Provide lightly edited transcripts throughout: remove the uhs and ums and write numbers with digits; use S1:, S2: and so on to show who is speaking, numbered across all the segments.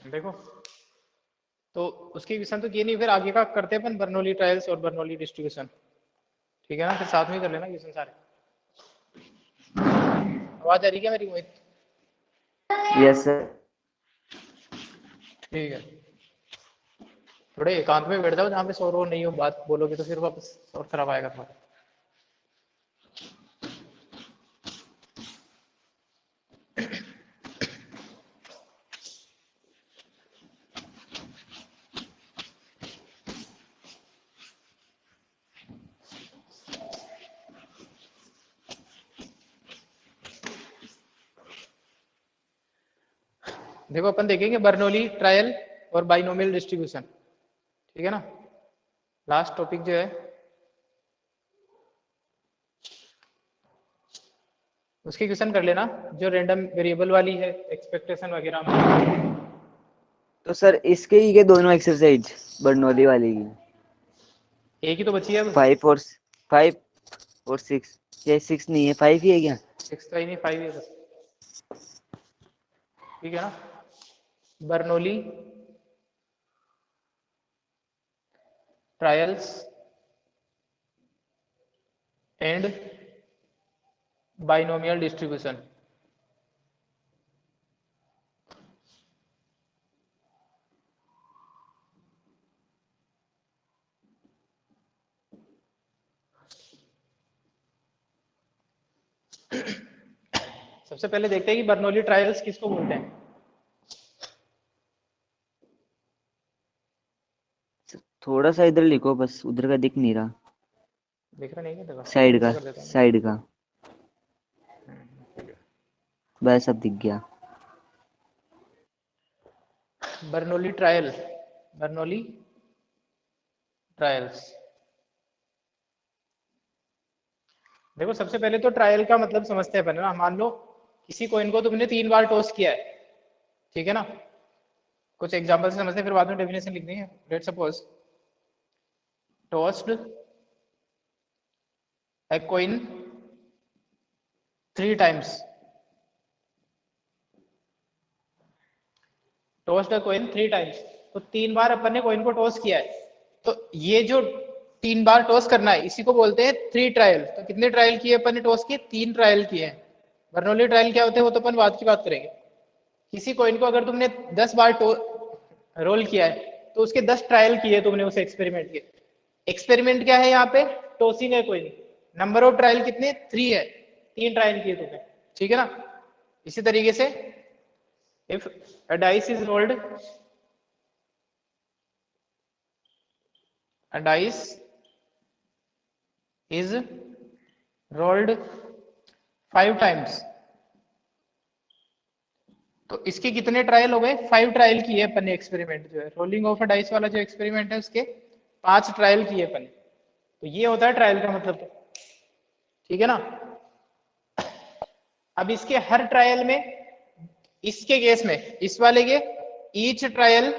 S1: देखो, तो उसके क्वेश्चन तो किए नहीं, फिर आगे का करते हैं अपन, बर्नौली ट्रायल्स और बर्नौली डिस्ट्रीब्यूशन। ठीक है ना, फिर साथ में कर लेना क्वेश्चन सारे। आवाज आ रही क्या मेरी मोहित?
S2: Yes sir.
S1: ठीक है, थोड़े एकांत में बैठ जाओ जहाँ पे शोर वोर नहीं हो, बात बोलोगे तो फिर वापस और खराब आएगा तुम्हारा। देखो, अपन देखेंगे बर्नौली ट्रायल और बाइनोमियल डिस्ट्रीब्यूशन। ठीक है ना, लास्ट टॉपिक जो है उसकी क्वेश्चन कर लेना, जो रैंडम वेरिएबल वाली है, एक्सपेक्टेशन वगैरह में।
S2: तो सर इसके ही के दोनों एक्सरसाइज बर्नौली वाली की
S1: एक ही तो बची है अब।
S2: 5 और 6, ये 6 नहीं है, 5 ही है क्या?
S1: 6 तो ही नहीं, 5 है बस। ठीक है ना, Bernoulli trials and binomial distribution. सबसे पहले देखते हैं कि बर्नौली ट्रायल्स किसको बोलते हैं।
S2: थोड़ा सा इधर लिखो, बस उधर का दिख नहीं रहा।
S1: देख रहा नहीं है, देखो
S2: साइड
S1: ऊंचा
S2: का,
S1: कर देता हूँ।
S2: साइड का, बस अब दिख गया।
S1: Bernoulli trial, Bernoulli trials. देखो, सबसे पहले तो ट्रायल का मतलब समझते हैं अपन ना। मान लो किसी कॉइन को तुमने 3 बार टॉस किया है, ठीक है ना। कुछ एग्जांपल से समझते हैं, फिर बाद में डेफिनेशन लिख देंगे। Let suppose tossed a coin 3 times, tossed a coin 3 times। तो 3 बार अपन ने कॉइन को टॉस किया है, तो ये जो 3 बार टॉस करना है इसी को बोलते हैं 3 ट्रायल। तो कितने ट्रायल किए अपन ने टॉस के? 3 ट्रायल किए हैं। बर्नौली ट्रायल क्या होते हैं वो तो अपन बाद की बात करेंगे। किसी कॉइन को अगर तुमने 10 बार रोल किया है तो उसके 10 ट्रायल किए तुमने उस एक्सपेरिमेंट के। एक्सपेरिमेंट क्या है यहाँ पे? टॉसिंग है कॉइन। नंबर ऑफ ट्रायल कितने? 3 है, 3 ट्रायल किए तुमने। ठीक है ना। इसी तरीके से if a dice is rolled, a dice is rolled 5 times, तो इसके कितने ट्रायल हो गए? 5 ट्रायल किए अपन ने। एक्सपेरिमेंट जो है रोलिंग ऑफ अ डाइस वाला जो एक्सपेरिमेंट है उसके 5 ट्रायल किए अपन। तो ये होता है ट्रायल का मतलब। ठीक है ना। अब इसके हर ट्रायल में, इसके केस में, इस वाले के ईच ट्रायल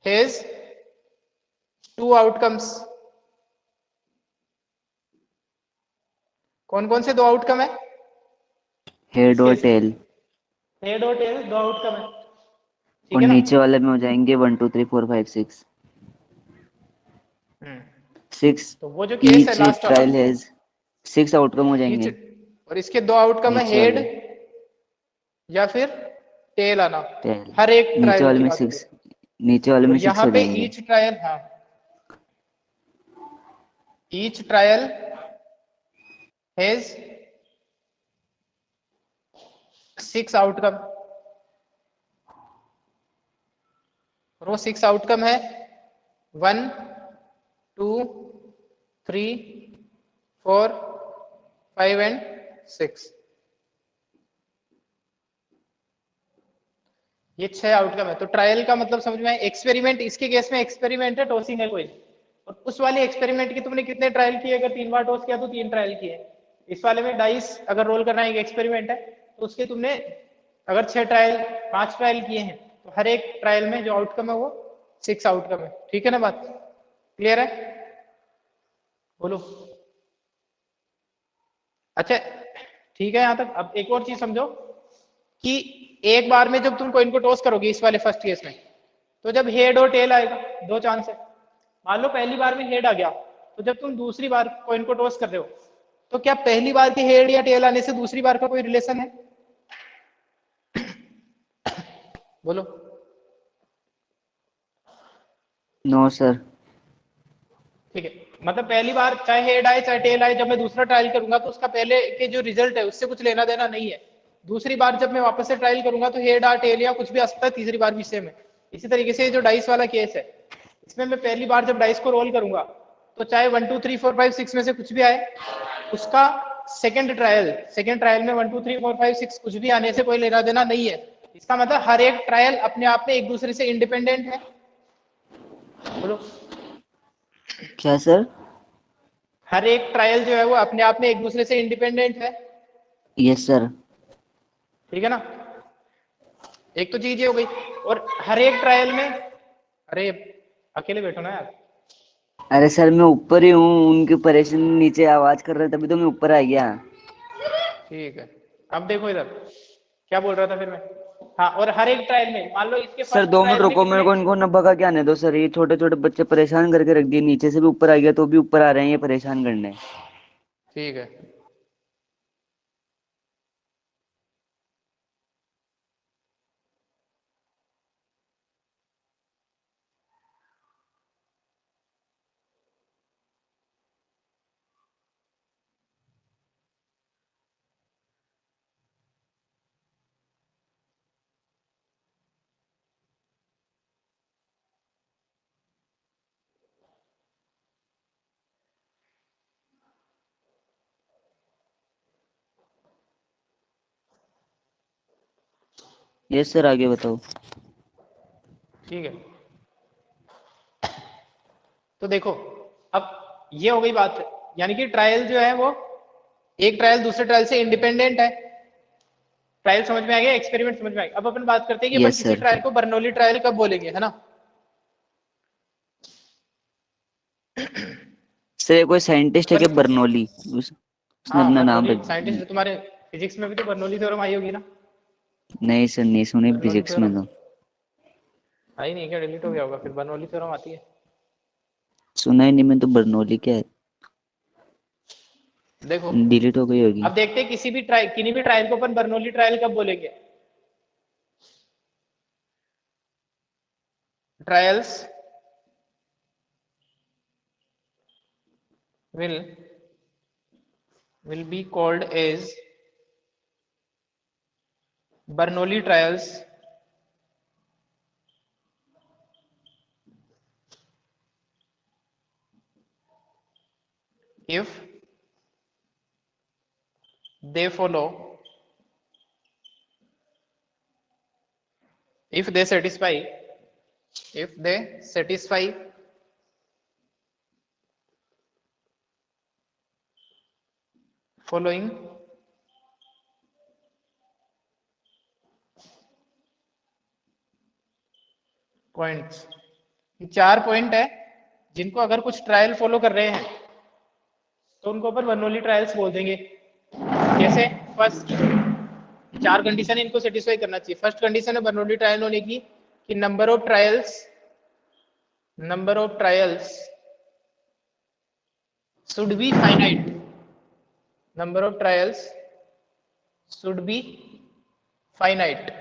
S1: हैज 2 आउटकम्स। कौन कौन से 2 आउटकम है
S2: हेड
S1: इस
S2: और
S1: केस में?
S2: टेल।
S1: हेड और टेल 2 आउटकम है। ठीक
S2: और
S1: है ना।
S2: नीचे वाले में हो जाएंगे 1 2 3 4 5 6।
S1: हम्म
S2: 6
S1: तो वो जो केस है
S2: ईच
S1: लास्ट वाला,
S2: ट्रायल हैज 6 आउटकम हो
S1: ईच,
S2: जाएंगे।
S1: और इसके 2 आउटकम है
S2: नीचे
S1: हेड
S2: वाले
S1: या फिर टेल आना।
S2: टेल,
S1: हर एक
S2: नीचे
S1: ट्रायल
S2: वाले
S1: की
S2: में
S1: बात हो रही
S2: 6,
S1: है।
S2: नीचे वाले
S1: और
S2: में 6
S1: यहाँ
S2: हो
S1: पे
S2: जाएंगे।
S1: ईच ट्रायल, हाँ, ईच ट्रायल हैज 6 आउटकम। और वो 6 आउटकम है 1 2 3 4 5 एंड 6। ये 6 आउटकम है। तो ट्रायल का मतलब समझ में आया। एक्सपेरिमेंट, इसके केस में एक्सपेरिमेंट है, टॉसिंग है कोई। और उस वाले एक्सपेरिमेंट की तुमने कितने ट्रायल किए? अगर 3 बार टॉस किया तो 3 ट्रायल किए। इस वाले में डाइस अगर रोल करना एक एक्सपेरिमेंट है, तो उसके तुमने अगर 6 ट्रायल, 5 ट्रायल किए हैं, तो हर एक ट्रायल में जो आउटकम है वो 6 आउटकम है। ठीक है ना, बात क्लियर है? बोलो। अच्छा, ठीक है यहाँ तक। अब एक और चीज समझो कि एक बार में जब तुम कॉइन को टॉस करोगे इस वाले फर्स्ट केस में, तो जब हेड और टेल आएगा, दो चांस है। मान लो पहली बार में हेड आ गया, तो जब तुम दूसरी बार कॉइन को टॉस कर रहे हो, तो क्या पहली बार के हेड या टेल आने से दूसरी बार का कोई रिलेशन है? बोलो।
S2: No sir.
S1: ठीक है, मतलब पहली बार चाहे हेड आए चाहे टेल आए, जब मैं दूसरा ट्रायल करूंगा तो उसका पहले के जो रिजल्ट है उससे कुछ लेना देना नहीं है। दूसरी बार जब मैं वापस से ट्रायल करूंगा तो हेड आ टेल या कुछ भी आ सकता है, तीसरी बार भी सेम है। इसी तरीके से जो डाइस वाला केस है, इसमें मैं पहली बार जब डाइस को रोल करूंगा तो चाहे 1 2 3 4 5 6 में से कुछ भी आए, उसका सेकेंड ट्रायल में 1 2 3 4 5 6 कुछ भी आने से कोई लेना देना नहीं है। इसका मतलब हर एक ट्रायल अपने आप में एक दूसरे से इंडिपेंडेंट है। बोलो।
S2: क्या सर?
S1: हर एक ट्रायल जो है वो अपने आप में एक दूसरे से इंडिपेंडेंट है।
S2: Yes sir.
S1: ठीक है ना? एक तो चीज ये हो गई। और हर एक ट्रायल में, अरे अकेले बैठो ना यार।
S2: अरे सर मैं ऊपर ही हूँ, उनके परेशान नीचे आवाज कर रहे हैं तभी तो मैं ऊपर आ गया।
S1: ठीक है, अब देखो इधर क्या बोल रहा था फिर मैं। हाँ, और हर एक ट्रायल में मान लो इसके
S2: सर
S1: फर्स्ट
S2: 2 मिनट
S1: ट्रायल में
S2: रुको, मेरे
S1: कितने।
S2: को इनको न भगा के आने दो सर। ये छोटे छोटे बच्चे परेशान करके रख दिए, नीचे से भी ऊपर आ गया तो भी ऊपर आ रहे हैं ये परेशान करने।
S1: ठीक है,
S2: यस सर, आगे बताओ।
S1: ठीक है। तो देखो, अब ये हो गई बात, यानी कि ट्रायल जो है वो एक ट्रायल दूसरे ट्रायल से इंडिपेंडेंट है। ट्रायल समझ में आ गया, एक्सपेरिमेंट समझ में आ गया। अब अपन बात करते हैं कि अपन
S2: यस
S1: किसी
S2: सर।
S1: ट्रायल को बर्नौली ट्रायल कब बोलेंगे, है ना?
S2: सर ये कोई साइंटिस्ट है क्या,
S1: अपन,
S2: बर्नौली? उसने
S1: हाँ
S2: अपना नाम
S1: बर्नौली
S2: रख
S1: साइंटिस्ट,
S2: दिया।
S1: तुम्हारे फिजिक्स में भी तो बर्नौली थ्योरम आई होगी ना?
S2: नहीं सर, नहीं सुनी
S1: बर्नौली
S2: फिजिक्स में
S1: थ्योरम
S2: तो।
S1: आई नहीं क्या? डिलीट हो गया होगा फिर, बर्नौली थ्योरम आती है।
S2: सुना ही नहीं मैं तो, बर्नौली क्या है?
S1: देखो,
S2: डिलीट हो गई होगी।
S1: अब देखते हैं किसी भी ट्रायल को अपन बर्नौली ट्रायल कब बोलेंगे। Trials will be called as Bernoulli trials if they follow, if they satisfy, if they satisfy following points. ये 4 पॉइंट है जिनको अगर कुछ ट्रायल फॉलो कर रहे हैं तो उनको अपन बर्नौली ट्रायल्स बोल देंगे। जैसे फर्स्ट 4 कंडीशन इनको सेटिस्फाई करना चाहिए। फर्स्ट कंडीशन है बर्नौली ट्रायल होने की कि number of trials should be finite. Number of trials should be finite.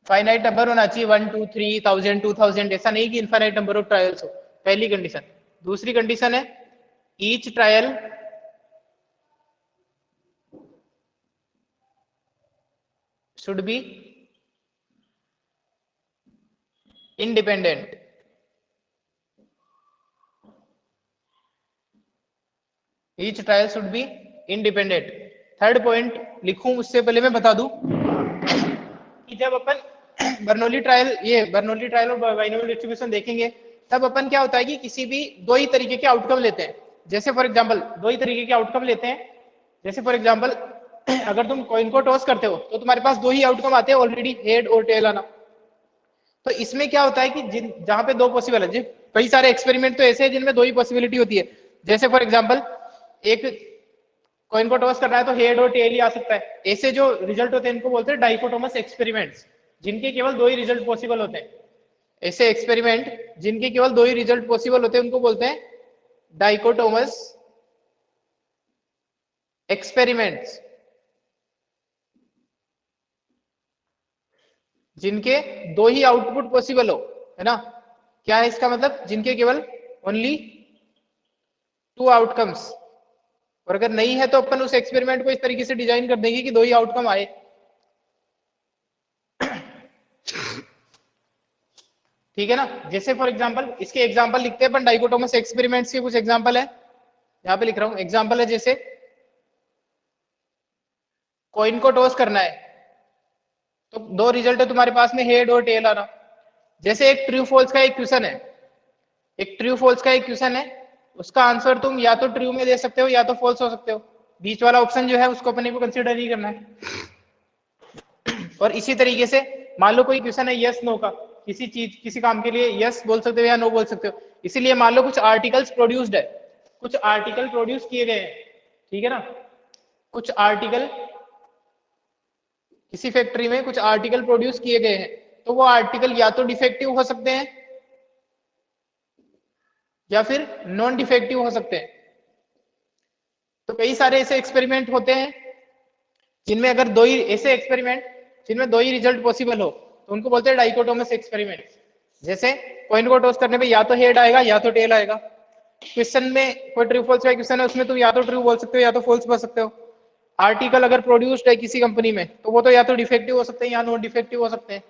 S1: Finite number होना चाहिए 1 2 3,000 2,000, ऐसा नहीं कि इनफाइनाइट नंबर ऑफ ट्रायल्स हो। पहली कंडीशन। दूसरी कंडीशन है each trial should be independent. Each trial should be independent. Third point लिखूं उससे पहले मैं बता दूं कि जब अपन बर्नौली ट्रायल और बाइनोमियल डिस्ट्रीब्यूशन देखेंगे, तब अपन क्या होता है कि किसी भी दो ही तरीके के आउटकम लेते हैं। जैसे फॉर एग्जांपल दो ही तरीके के आउटकम लेते हैं। जैसे फॉर एग्जांपल अगर तुम कॉइन को टॉस करते हो तो तुम्हारे पास दो ही आउटकम आते हैं ऑलरेडी, हेड और टेल आना। तो इसमें क्या होता है कि जहां पे दो पॉसिबल है, कई सारे एक्सपेरिमेंट तो ऐसे हैं जिनमें दो ही पॉसिबिलिटी होती है। जैसे फॉर एग्जांपल एक कॉइन को टॉस करना है तो हेड और टेल ही आ सकता है। ऐसे जो रिजल्ट होते हैं इनको बोलते हैं डाइकोटोमस एक्सपेरिमेंट्स, जिनके केवल दो ही रिजल्ट पॉसिबल होते हैं। ऐसे एक्सपेरिमेंट जिनके केवल दो ही रिजल्ट पॉसिबल होते हैं उनको बोलते हैं डाइकोटोमस एक्सपेरिमेंट्स, जिनके दो ही आउटपुट पॉसिबल हो, है ना। क्या है इसका मतलब? जिनके केवल ओनली टू आउटकम्स। और अगर नहीं है तो अपन उस एक्सपेरिमेंट को इस तरीके से डिजाइन कर देंगे कि दो ही आउटकम आए। ठीक है ना। जैसे फॉर एग्जांपल इसके एग्जांपल लिखते हैं अपन, डाइकोटोमस एक्सपेरिमेंट्स के कुछ एग्जांपल है, यहाँ पे लिख रहा हूं। एग्जांपल है जैसे कॉइन को टॉस करना है तो दो रिजल्ट है तुम्हारे पास में, हेड और टेल आना। जैसे एक ट्रू फॉल्स का एक क्वेश्चन है, एक ट्रू फॉल्स का एक क्वेश्चन है, उसका आंसर तुम या तो ट्रू में दे सकते हो या तो फॉल्स हो सकते हो। बीच वाला ऑप्शन जो है उसको अपने को कंसीडर नहीं करना है। और इसी तरीके से मान लो कोई क्वेश्चन है यस नो का, किसी चीज किसी काम के लिए यस बोल सकते हो या नो बोल सकते हो। इसीलिए मान लो कुछ आर्टिकल्स प्रोड्यूस्ड है, कुछ आर्टिकल प्रोड्यूस किए गए हैं, ठीक है ना। कुछ आर्टिकल किसी फैक्ट्री में कुछ आर्टिकल प्रोड्यूस किए गए हैं, तो वो आर्टिकल या तो डिफेक्टिव हो सकते हैं या फिर नॉन डिफेक्टिव हो सकते हैं। तो कई सारे ऐसे एक्सपेरिमेंट होते हैं जिनमें अगर दो ही ऐसे एक्सपेरिमेंट जिनमें दो ही रिजल्ट पॉसिबल हो तो उनको बोलते हैं डाइकोटोमस एक्सपेरिमेंट। जैसे कॉइन को टॉस करने पे या तो हेड आएगा या तो टेल आएगा। क्वेश्चन में कोई ट्रू फॉल्स का क्वेश्चन है, उसमें तुम या तो ट्रू बोल सकते हो या तो फॉल्स बोल सकते हो। आर्टिकल अगर प्रोड्यूस्ड है किसी कंपनी में तो वो तो या तो डिफेक्टिव हो सकते हैं या नॉन डिफेक्टिव हो सकते हैं।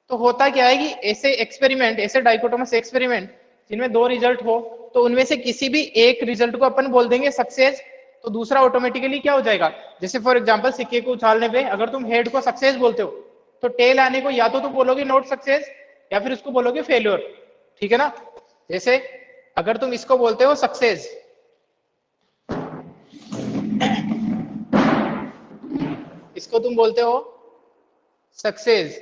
S1: तो होता क्या है कि ऐसे एक्सपेरिमेंट, ऐसे डाइकोटोमस एक्सपेरिमेंट जिनमें दो रिजल्ट हो तो उनमें से किसी भी एक रिजल्ट को अपन बोल देंगे सक्सेस, तो दूसरा ऑटोमेटिकली क्या हो जाएगा। जैसे फॉर एग्जांपल सिक्के को उछालने पे अगर तुम हेड को सक्सेस बोलते हो तो टेल आने को या तो तुम बोलोगे नॉट सक्सेस या फिर उसको बोलोगे फेल्योर, ठीक है ना। जैसे अगर तुम इसको बोलते हो सक्सेस, इसको तुम बोलते हो सक्सेस,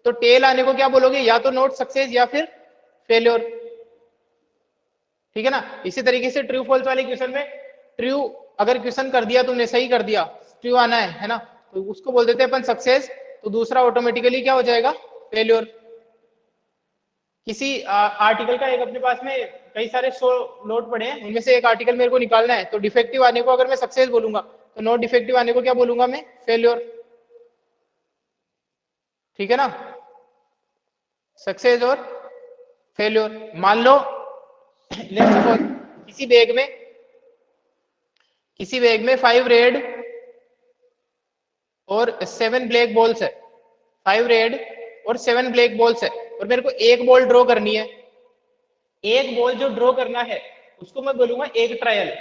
S1: तो टेल आने को क्या बोलोगे, या तो नॉट सक्सेस या फिर फेल्योर, ठीक है ना। इसी तरीके से ट्रू फॉल्स वाले क्वेश्चन में ट्रू अगर क्वेश्चन कर दिया तुमने, सही कर दिया, ट्रू आना है ना, तो उसको बोल देते हैं अपन सक्सेस, तो दूसरा ऑटोमेटिकली क्या हो जाएगा, फेल्योर। किसी आर्टिकल का एक अपने पास में कई सारे 100 नोट पड़े हैं, उनमें से एक आर्टिकल मेरे को निकालना है, तो डिफेक्टिव आने को अगर मैं सक्सेस बोलूंगा तो नॉट डिफेक्टिव आने को क्या बोलूंगा मैं, फेल्योर, ठीक है ना। सक्सेस और फेल्योर। मान लो लेट्स सपोज किसी बैग में 5 रेड और 7 ब्लैक बॉल्स है, 5 रेड और 7 ब्लैक बॉल्स है, और मेरे को एक बॉल ड्रॉ करनी है। एक बॉल जो ड्रॉ करना है उसको मैं बोलूंगा एक ट्रायल,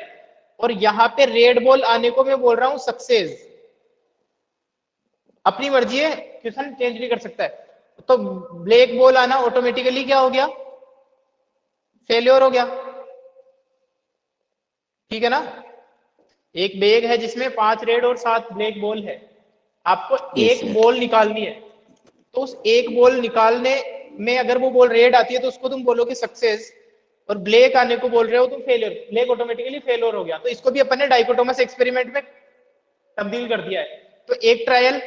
S1: और यहां पे रेड बॉल आने को मैं बोल रहा हूं सक्सेस। अपनी मर्जी है, क्वेश्चन चेंज नहीं कर सकता है। तो ब्लैक बॉल आना ऑटोमेटिकली क्या हो गया, फेल्योर हो गया, ठीक है ना। एक बैग है जिसमें 5 रेड और 7 ब्लैक बॉल है, आपको एक बॉल निकालनी है, तो उस एक बॉल निकालने में अगर वो बॉल रेड आती है तो उसको तुम बोलोगे सक्सेस, और ब्लैक आने को बोल रहे हो तुम फेलियर, ब्लैक ऑटोमेटिकली फेलियर हो गया। तो इसको भी अपन ने डाइकोटोमस एक्सपेरिमेंट में तब्दील कर दिया है। तो एक ट्रायल,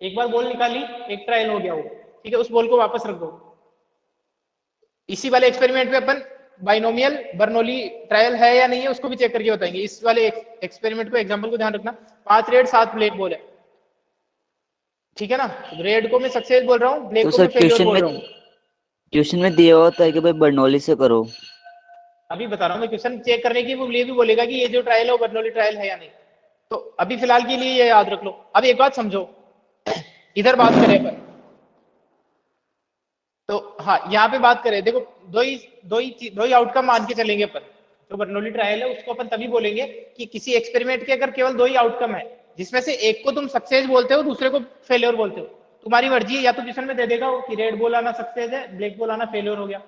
S1: एक बार बॉल निकाली, एक ट्रायल हो गया वो, ठीक है, उस बॉल को वापस रख दो। इसी वाले एक्सपेरिमेंट में अपन बाइनोमियल बर्नौली ट्रायल है या नहीं है उसको भी चेक करके बताएंगे। इस वाले एक्सपेरिमेंट को, एग्जांपल को ध्यान रखना, 5 रेड 7 ब्लैक बॉल है, ठीक है ना। रेड को मैं सक्सेस बोल रहा हूँ, ब्लैक
S2: तो
S1: को
S2: सर
S1: मैं फेलियर बोल रहा हूँ।
S2: क्वेश्चन में दिया होता है कि भाई बर्नौली से करो।
S1: अभी बता रहा हूँ मैं, क्वेश्चन चेक करने की वो ये भी बोलेगा कि ये जो ट्रायल है वो बर्नौली ट्रायल है या नहीं। तो अभी फिलहाल के लिए ये याद रख लो। अब एक बात समझो, इधर बात करें अपन, तो हाँ यहाँ पे बात करें, देखो दो ही आउटकम मान के चलेंगे अपन। जो बर्नौली ट्रायल है उसको अपन तभी बोलेंगे कि किसी एक्सपेरिमेंट के अगर केवल दो ही आउटकम है, जिसमें से एक को तुम सक्सेस बोलते हो, दूसरे को फेलियर बोलते हो, तुम्हारी मर्जी है, या तो क्वेश्चन में दे देगा कि रेड बॉल आना सक्सेस है, ब्लैक बॉल आना फेलियर हो गया,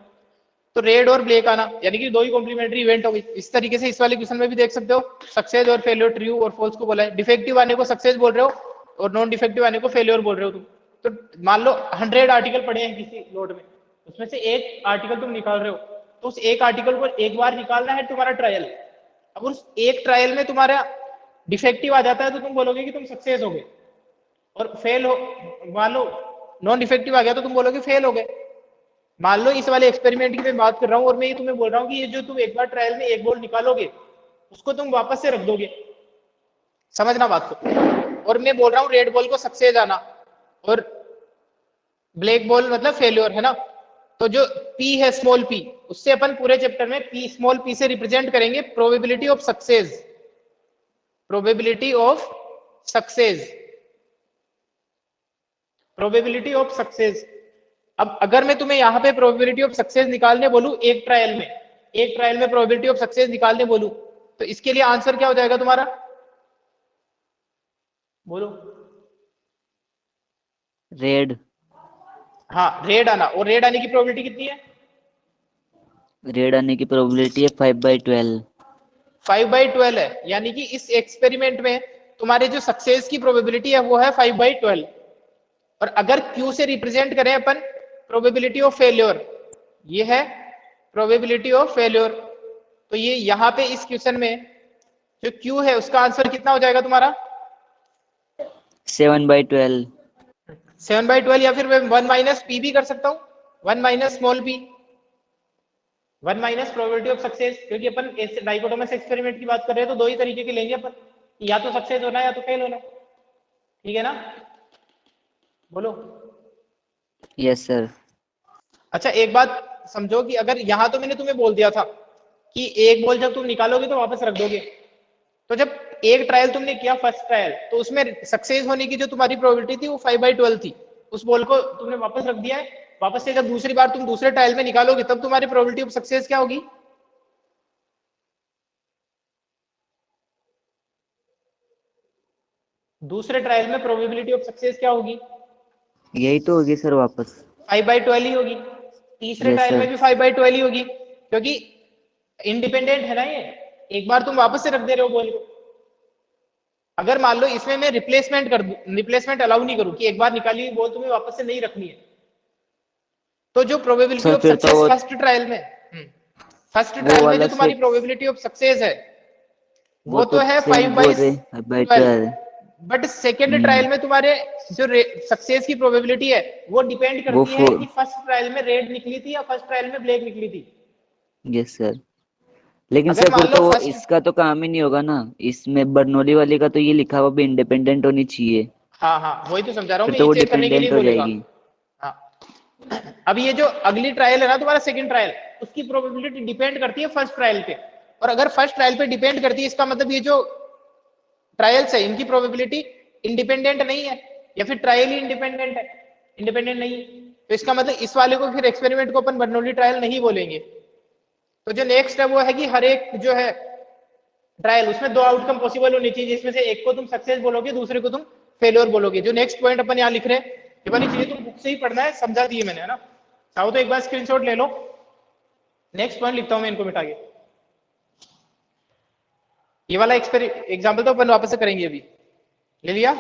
S1: तो रेड और ब्लैक आना यानी कि दो ही कॉम्प्लीमेंट्री इवेंट हो गई। इस तरीके से इस वाले क्वेश्चन में भी देख सकते हो, सक्सेस और फेलियर, ट्रू और फॉल्स को बोला है। डिफेक्टिव आने को सक्सेस बोल रहे हो और नॉन डिफेक्टिव आने को फेलियर बोल रहे हो तुम। तो मान लो 100 आर्टिकल पड़े हैं किसी लोड में, उसमें से एक आर्टिकल तुम निकाल रहे हो, तो उस एक आर्टिकल को एक बार निकालना है तुम्हारा ट्रायल। अब उस एक ट्रायल में तुम्हारा डिफेक्टिव आ जाता है तो तुम बोलोगे कि तुम सक्सेस हो गए, और फेल हो, मान लो नॉन डिफेक्टिव आ गया तो तुम बोलोगे फेल हो गए। मान लो इस वाले एक्सपेरिमेंट की मैं बात कर रहा हूँ और मैं ये तुम्हें बोल रहा हूँ कि ये जो तुम एक बार ट्रायल में एक बॉल निकालोगे उसको तुम वापस से रख दोगे, समझना बात को। और मैं बोल रहा हूँ रेड बॉल को सक्सेस आना और ब्लैक बॉल मतलब फेल्योर, है ना। तो जो पी है स्मॉल पी, उससे अपन पूरे चैप्टर में पी स्मॉल पी से रिप्रेजेंट करेंगे probability of success, probability of success, probability of success. अब अगर मैं तुम्हें यहाँ पे प्रोबेबिलिटी ऑफ सक्सेस निकालने बोलूं एक ट्रायल में, एक ट्रायल में प्रोबेबिलिटी ऑफ सक्सेस निकालने बोलूं, तो इसके लिए आंसर क्या हो जाएगा तुम्हारा, बोलो।
S2: रेड।
S1: हाँ रेड आना, और रेड आने की प्रोबेबिलिटी कितनी है,
S2: रेड आने की प्रोबेबिलिटी है 5/12।
S1: 5/12 है, यानी कि इस एक्सपेरिमेंट में तुम्हारे जो सक्सेस की प्रोबेबिलिटी है वो है 5/12। और अगर Q से रिप्रेजेंट करें अपन प्रोबेबिलिटी ऑफ फेल्योर, ये है प्रोबेबिलिटी ऑफ फेल्योर, तो ये यहाँ पे इस क्वेश्चन में जो Q है उसका आंसर कितना हो जाएगा तुम्हारा,
S2: 7/12।
S1: 7/12, या फिर मैं 1 माइनस पी भी कर सकता हूँ, 1 minus small P, 1 minus probability of success, क्योंकि अपन डाइकोटोमस एक्सपेरिमेंट की बात कर रहे हैं तो दो ही तरीके के लेंगे अपन, या तो सक्सेस होना है या तो फेल होना, ठीक है ना, बोलो।
S2: Yes sir.
S1: अच्छा एक बात समझो कि अगर यहाँ तो मैंने तुम्हें बोल दिया था कि एक बॉल जब तुम निकालोगे तो वापस रख दोगे, तो जब एक ट्रायल तुमने किया फर्स्ट ट्रायल तो उसमें सक्सेस होने की जो तुम्हारी प्रोबेबिलिटी थी वो 5/12 थी, उस बॉल को तुमने वापस रख दिया है, वापस से जब दूसरी बार तुम दूसरे ट्रायल में निकालोगे तब तुम्हारी प्रोबेबिलिटी ऑफ सक्सेस क्या होगी, दूसरे ट्रायल में प्रोबेबिलिटी ऑफ सक्सेस क्या होगी,
S2: यही तो होगी सर वापस।
S1: 5/12 ही होगी, तीसरे
S2: यस
S1: ट्रायल
S2: सर।
S1: में भी 5/12 ही होगी, क्योंकि इंडिपेंडेंट है ना ये, एक बार तुम वापस से रख दे रहे हो बॉल को। अगर मान लो इसमें मैं रिप्लेसमेंट कर दूं, रिप्लेसमेंट अलाउ नहीं करूं कि एक बार निकाली हुई बॉल तुम्हें वापस से नहीं रखनी है, तो जो प्रोबेबिलिटी
S2: सर
S1: ऑफ
S2: फिर तो
S1: सक्सेस फर्स्ट ट्रायल में, फर्स्ट
S2: वो
S1: ट्रायल में जो
S2: वाला
S1: तुम्हारी
S2: सिक्स,
S1: प्रोबेबिलिटी ऑफ सक्सेस है
S2: वो
S1: वो
S2: तो
S1: तो है
S2: सेम बोल रहे
S1: 5/12,
S2: 5/12।
S1: बट सेकेंड ट्रायल में तुम्हारे जो सक्सेस की प्रोबेबिलिटी है वो डिपेंड
S2: वो
S1: करती है
S2: 4।
S1: कि फर्स्ट ट्रायल में रेड निकली थी या फर्स्ट ट्रायल में ब्लैक निकली थी।
S2: Yes sir. लेकिन
S1: अगर
S2: सर फिर
S1: मान लो
S2: तो
S1: फर्स्ट,
S2: इसका तो काम ही नहीं होगा ना, इसमें बर्नौली वाले का तो ये लिखा हुआ भी इंडिपेंडेंट होनी चाहिए,
S1: हाँ हाँ वही तो समझा रहा हूँ
S2: फिर
S1: मैं,
S2: तो
S1: ये
S2: वो
S1: चेक करने के लिए
S2: डिपेंडेंट हो
S1: बोलेगा।
S2: जाएगी।
S1: हाँ अब ये जो अगली ट्रायल है ना तुम्हारा सेकंड ट्रायल, उसकी प्रोबेबिलिटी डिपेंड करती है फर्स्ट ट्रायल पे, और अगर फर्स्ट ट्रायल पे डिपेंड करती है इसका मतलब ये जो ट्रायल्स है इनकी प्रोबेबिलिटी इंडिपेंडेंट नहीं है, या फिर ट्रायल ही इंडिपेंडेंट है, इंडिपेंडेंट नहीं है, तो इसका मतलब इस वाले को फिर एक्सपेरिमेंट को अपन बर्नौली ट्रायल नहीं बोलेंगे। तो जो नेक्स्ट है वो है कि हर एक जो है ट्रायल उसमें दो आउटकम पॉसिबल होनी चाहिए, जिसमें से एक को तुम सक्सेस बोलोगे दूसरे को तुम फेलियर बोलोगे। जो नेक्स्ट पॉइंट अपन यहाँ लिख रहे हैं ये वाली चीजें तुम बुक से ही पढ़ना है, समझा दी है मैंने, है ना। चाहो तो एक बार स्क्रीनशॉट ले लो, नेक्स्ट पॉइंट लिखता हूं मैं इनको मिटा के। ये वाला एग्जाम्पल तो अपन वापस से करेंगे, अभी ले लिया।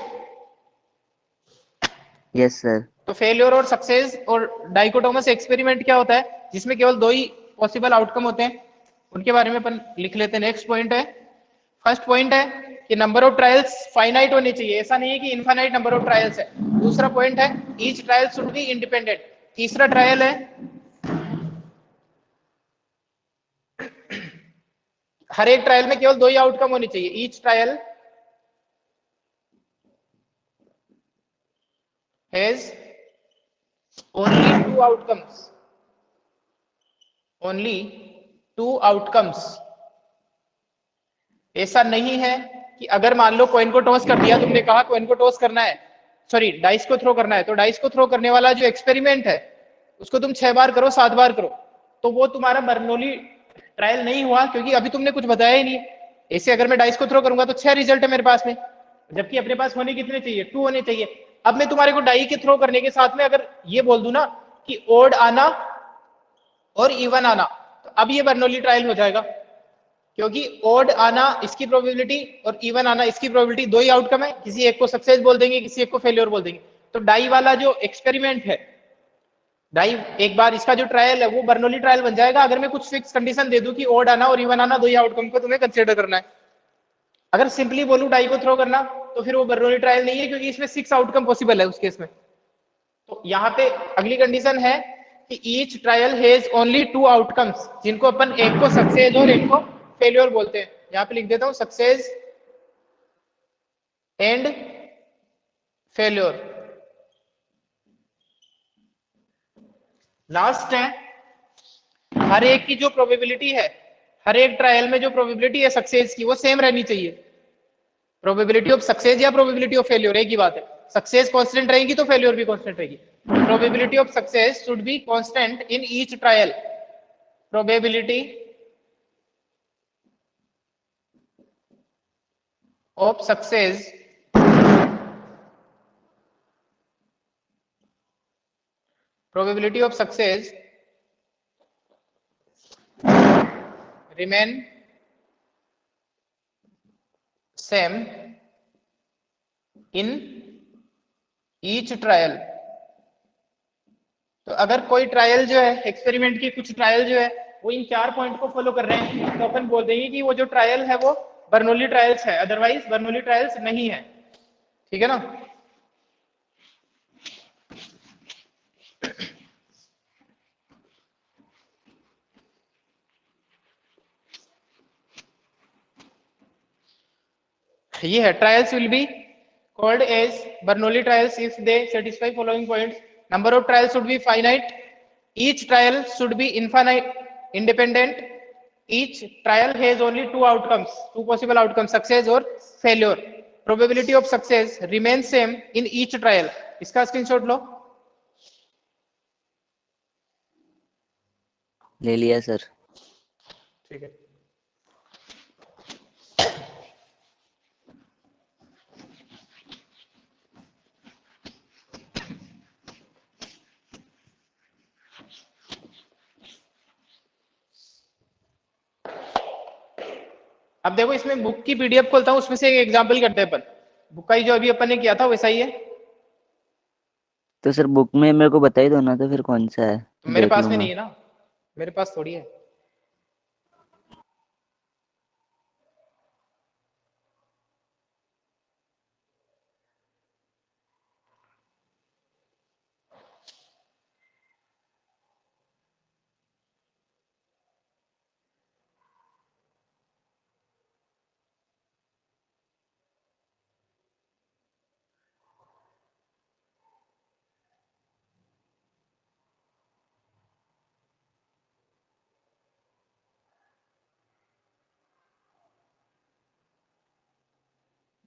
S2: Yes sir.
S1: तो फेलियर और सक्सेस और डाइकोटोमस एक्सपेरिमेंट क्या होता है, जिसमें केवल दो ही पॉसिबल आउटकम होते हैं, उनके बारे में अपन लिख लेते हैं। नेक्स्ट पॉइंट है, फर्स्ट पॉइंट है कि नंबर ऑफ ट्रायल्स फाइनाइट होनी चाहिए, ऐसा नहीं है कि इनफाइनाइट नंबर ऑफ ट्रायल्स है। दूसरा पॉइंट है each trial should be independent. तीसरा ट्रायल है हर एक ट्रायल में केवल दो ही आउटकम होनी चाहिए, each trial has only two outcomes, only two outcomes. ऐसा नहीं है कि अगर मान लो कॉइन को टॉस कर दिया, तुमने कहा कॉइन को टॉस करना है, सॉरी डाइस को थ्रो करना है, तो डाइस को थ्रो करने वाला जो एक्सपेरिमेंट है उसको तुम 6 बार करो 7 बार करो, तो वो तुम्हारा बर्नौली ट्रायल नहीं हुआ, क्योंकि अभी तुमने कुछ बताया ही नहीं। ऐसे अगर मैं डाइस को थ्रो करूंगा तो 6 रिजल्ट है मेरे पास में, जबकि अपने पास होने कितने चाहिए, 2 होने चाहिए। अब मैं तुम्हारे को डाई के थ्रो करने के साथ में अगर ये बोल दूं ना कि ओड आना और इवन आना, तो अब ये बर्नौली ट्रायल हो जाएगा, क्योंकि ओड आना इसकी प्रोबेबिलिटी और इवन आना इसकी प्रोबेबिलिटी, दो ही आउटकम है, किसी एक को सक्सेस बोल देंगे किसी एक को फेलियर बोल देंगे। तो डाई वाला जो एक्सपेरिमेंट है, डाई एक बार इसका जो ट्रायल है वो बर्नौली ट्रायल बन जाएगा, अगर मैं कुछ फिक्स कंडीशन दे दूं कि ओड आना और इवन आना दो ही आउटकम को तुम्हें कंसिडर करना है। अगर सिंपली बोलूं डाई को थ्रो करना तो फिर वो बर्नौली ट्रायल नहीं है, क्योंकि इसमें 6 आउटकम पॉसिबल है उस केस में। तो यहाँ पे अगली कंडीशन है कि each trial has only 2 outcomes, जिनको अपन एक को सक्सेस और एक को फेल्योर बोलते हैं। यहाँ पे लिख देता हूं सक्सेस एंड फेल्योर। लास्ट है, हर एक की जो प्रोबेबिलिटी है, हर एक ट्रायल में जो प्रोबेबिलिटी है सक्सेस की, वो सेम रहनी चाहिए। प्रोबेबिलिटी ऑफ सक्सेस या प्रोबेबिलिटी ऑफ फेल्योर एक ही बात है। सक्सेस कांस्टेंट रहेगी तो फेल्योर भी कांस्टेंट रहेगी। Probability of success should be constant in each trial. Probability of success probability of success remain same in each trial। तो अगर कोई ट्रायल जो है, एक्सपेरिमेंट की कुछ ट्रायल जो है वो इन 4 पॉइंट को फॉलो कर रहे हैं, तो अपन बोल देंगे कि वो जो ट्रायल है वो बर्नौली ट्रायल्स है, अदरवाइज बर्नौली ट्रायल्स नहीं है। ठीक है ना। ये है trials will be called as Bernoulli trials if they satisfy following points. Number of trials should be finite. Each trial should be infinite, independent. Each trial has only 2 outcomes, 2 possible outcomes, success or failure. Probability of success remains same in each trial. इसका screenshot लो।
S2: ले लिया sir.
S1: ठीक है। अब देखो इसमें book की PDF खोलता हूं, उसमें से एक एग्जांपल करते हैं अपन। बुक का ही जो अभी अपन ने किया था वैसा ही है।
S2: तो सर बुक में मेरे को बता ही दो ना, तो फिर कौन सा है
S1: तो मेरे
S2: देख
S1: पास में
S2: लूंगा।
S1: नहीं है ना, मेरे पास थोड़ी है।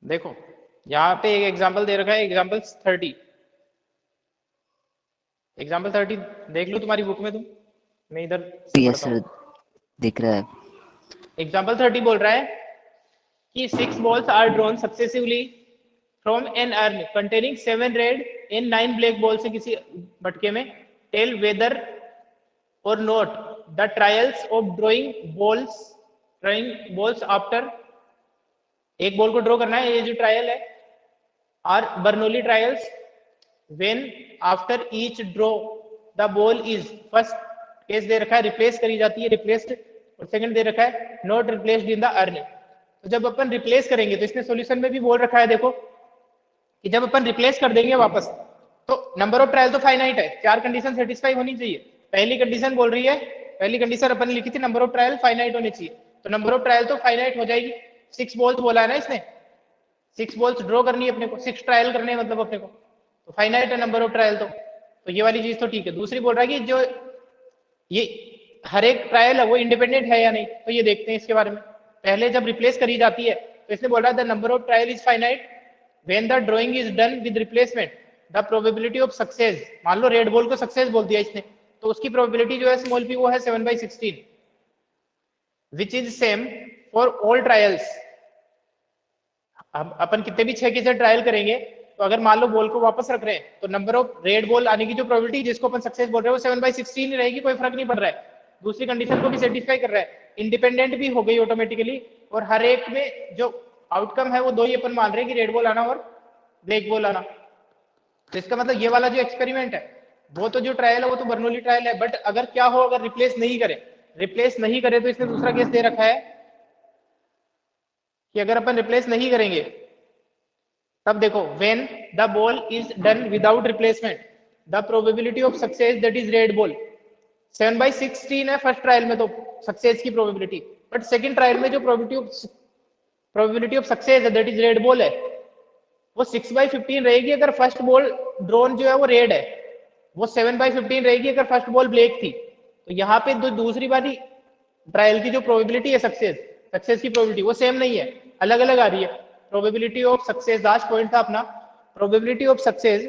S1: देखो यहाँ पे एक एग्जांपल दे रखा है, एग्जांपल 30। एग्जांपल 30 देख लो तुम्हारी बुक में, तुम, मैं इधर से
S2: यस
S1: पढ़ता
S2: सर,
S1: हूँ।
S2: दिख रहा है।
S1: एग्जांपल 30 बोल रहा है कि 6 balls are drawn successively from an urn containing 7 red and 9 black balls, से किसी मटके में। टेल वेदर और not the trials of drawing balls after, एक बॉल को ड्रॉ करना है, ये जो ट्रायल है, are Bernoulli trials when after each draw the ball is, first case दे रखा है रिप्लेस करी जाती है, रिप्लेस्ड, और सेकंड दे रखा है not replaced in the earn. तो जब अपन रिप्लेस करेंगे, तो इसने सॉल्यूशन में भी बोल रखा है देखो कि जब अपन रिप्लेस कर देंगे वापस, तो नंबर ऑफ ट्रायल तो फाइनाइट है, 4 कंडीशन सेटिस्फाई होनी चाहिए। पहली कंडीशन बोल रही है, पहली कंडीशन अपन ने लिखी थी नंबर ऑफ ट्रायल फाइनाइट होनी चाहिए, तो नंबर ऑफ ट्रायल तो फाइनाइट हो जाएगी। 6 बॉल्स बोला है ना इसने, 6 बॉल्स ड्रॉ करनी है अपने को, 6 ट्रायल करने हैं मतलब अपने को, तो फाइनाइट है नंबर ऑफ ट्रायल। तो ये वाली चीज तो ठीक है। दूसरी बोल रहा है कि जो ये हर एक ट्रायल है वो इंडिपेंडेंट है या नहीं, तो ये देखते हैं इसके बारे में। पहले जब रिप्लेस करी जाती है तो इसने बोला the number of trial is finite when the drawing is done with replacement the probability of success. मान लो रेड बॉल को सक्सेस बोल दिया इसने, तो उसकी प्रोबेबिलिटी जो है स्मॉल पी वो है 7/16 which is same for all trials. अब अपन कितने भी 6 के 6 ट्रायल करेंगे, तो अगर मान लो बॉल को वापस रख रहे हैं, तो नंबर ऑफ रेड बॉल आने की जो प्रोबेबिलिटी जिसको अपन सक्सेस बोल रहे हैं वो 7/16 रहेगी, कोई फर्क नहीं पड़ रहा है। दूसरी कंडीशन को भी सेटिस्फाई कर रहा है, इंडिपेंडेंट भी हो गई ऑटोमेटिकली, और हर एक में जो आउटकम है वो 2 ही अपन मान रहे हैं कि रेड बॉल आना और ब्लैक बॉल आना। तो इसका मतलब ये वाला जो एक्सपेरिमेंट है, वो तो जो ट्रायल है वो तो बर्नौली ट्रायल है, बट अगर क्या हो, अगर रिप्लेस नहीं करे, रिप्लेस नहीं करे, तो इसने दूसरा केस दे रखा है कि अगर अपन रिप्लेस नहीं करेंगे तब देखो, when the ball is done without replacement the probability of success that is red ball 7/16 है फर्स्ट ट्रायल में तो सक्सेस की प्रोबेबिलिटी, बट सेकंड ट्रायल में जो प्रोबेबिलिटी ऑफ सक्सेस है दैट इज रेड बॉल है वो 6/15 रहेगी अगर फर्स्ट बॉल ड्रोन जो है वो रेड है, वो 7/15 रहेगी अगर फर्स्ट बॉल ब्लैक थी। तो यहाँ पे दूसरी वाली ट्रायल की जो प्रोबेबिलिटी है सक्सेस की प्रोबेबिलिटी वो सेम नहीं है, अलग अलग आ रही है। Probability of success last point था अपना, probability of success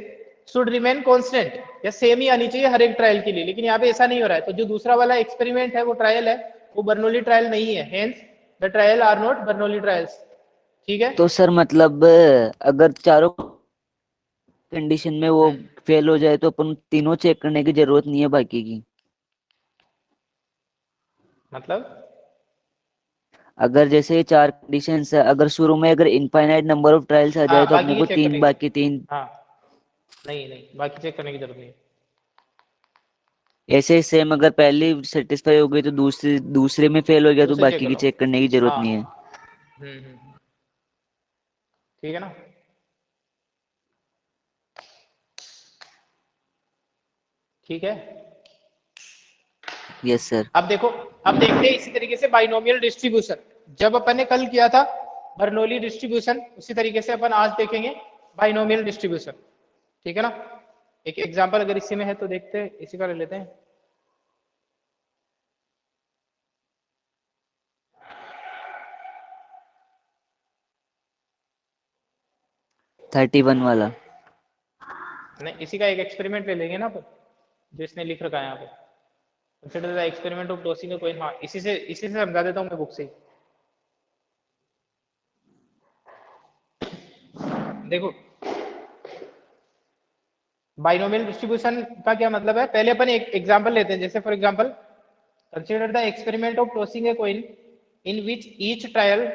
S1: should remain constant या सेम ही आनी चाहिए हर एक ट्रायल के लिए, लेकिन यहाँ पे ऐसा नहीं हो रहा है। तो जो दूसरा वाला एक्सपेरिमेंट है वो ट्रायल है, वो बर्नौली ट्रायल नहीं है, hence the trial are not Bernoulli trials. ठीक है,
S2: तो सर मतलब अगर चारों कंडीशन में वो फेल हो जाए तो अपन तीनों चेक करने की जरूरत नहीं है बाकी की।
S1: मतलब
S2: अगर जैसे ये चार कंडीशंस है, अगर शुरू में अगर इनफाइनाइट नंबर ऑफ ट्रायल्स आ जाए
S1: हाँ
S2: तो अपने
S1: बाकी की
S2: को
S1: चेक
S2: तीन,
S1: करने की,
S2: बाकी तीन
S1: हाँ नहीं नहीं बाकी चेक करने की जरूरत नहीं है।
S2: ऐसे ही सेम, अगर पहली सेटिस्फाई हो गई तो दूसरे में फेल हो गया तो
S1: दूसरे चेक
S2: बाकी की
S1: करो,
S2: चेक करने की जरूरत
S1: हाँ
S2: नहीं है।
S1: ठीक है ना। ठीक है,
S2: यस सर।
S1: अब देखो, अब देखते हैं इसी तरीके से बाइनोमियल डिस्ट्रीब्यूशन। जब अपन ने कल किया था बर्नौली डिस्ट्रीब्यूशन, उसी तरीके से अपन आज देखेंगे बाइनोमियल डिस्ट्रीब्यूशन। ठीक है ना, एक एग्जांपल अगर इसी में है तो देखते हैं, इसी का ले लेते हैं।
S2: थर्टी वन वाला।
S1: नहीं, इसी का एक एक्सपेरिमेंट ले लेंगे ना अपन, जो इसने लिख रखा है यहाँ पे, consider the experiment of tossing a coin. हाँ इसी से समझा देता हूँ मैं बुक से ही। देखो बाइनोमियल डिस्ट्रीब्यूशन का क्या मतलब है, पहले अपन एक एग्जांपल लेते हैं। जैसे for example consider the experiment of tossing a coin in which each trial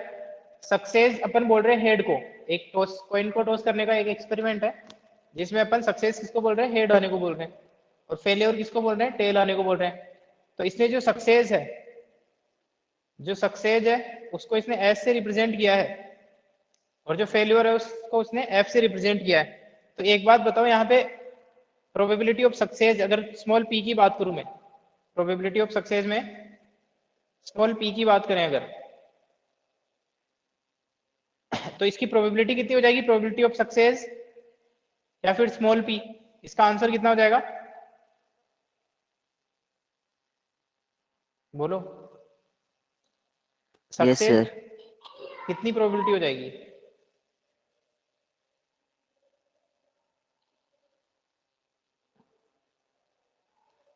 S1: success, अपन बोल रहे हैं हेड को, एक टॉस कॉइन को टॉस करने का एक एक्सपेरिमेंट है जिसमें अपन सक्सेस किसको बोल रहे हैं, हेड आने को बोल रहे हैं, और फेलियर किसको बोल रहे हैं, टेल आने को बोल रहे हैं। तो इसने जो सक्सेस है उसको इसने एस से रिप्रेजेंट किया है, और जो फेलियर है उसको उसने एफ से रिप्रेजेंट किया है। तो एक बात बताओ यहाँ पे, प्रोबेबिलिटी ऑफ सक्सेस अगर स्मॉल पी की बात करूं मैं, प्रोबेबिलिटी ऑफ सक्सेस में स्मॉल पी की बात करें अगर, तो इसकी प्रोबेबिलिटी कितनी हो जाएगी, प्रोबेबिलिटी ऑफ सक्सेस या फिर स्मॉल पी, इसका आंसर कितना हो जाएगा, बोलो।
S2: Yes
S1: success
S2: sir.
S1: कितनी प्रोबेबिलिटी हो जाएगी,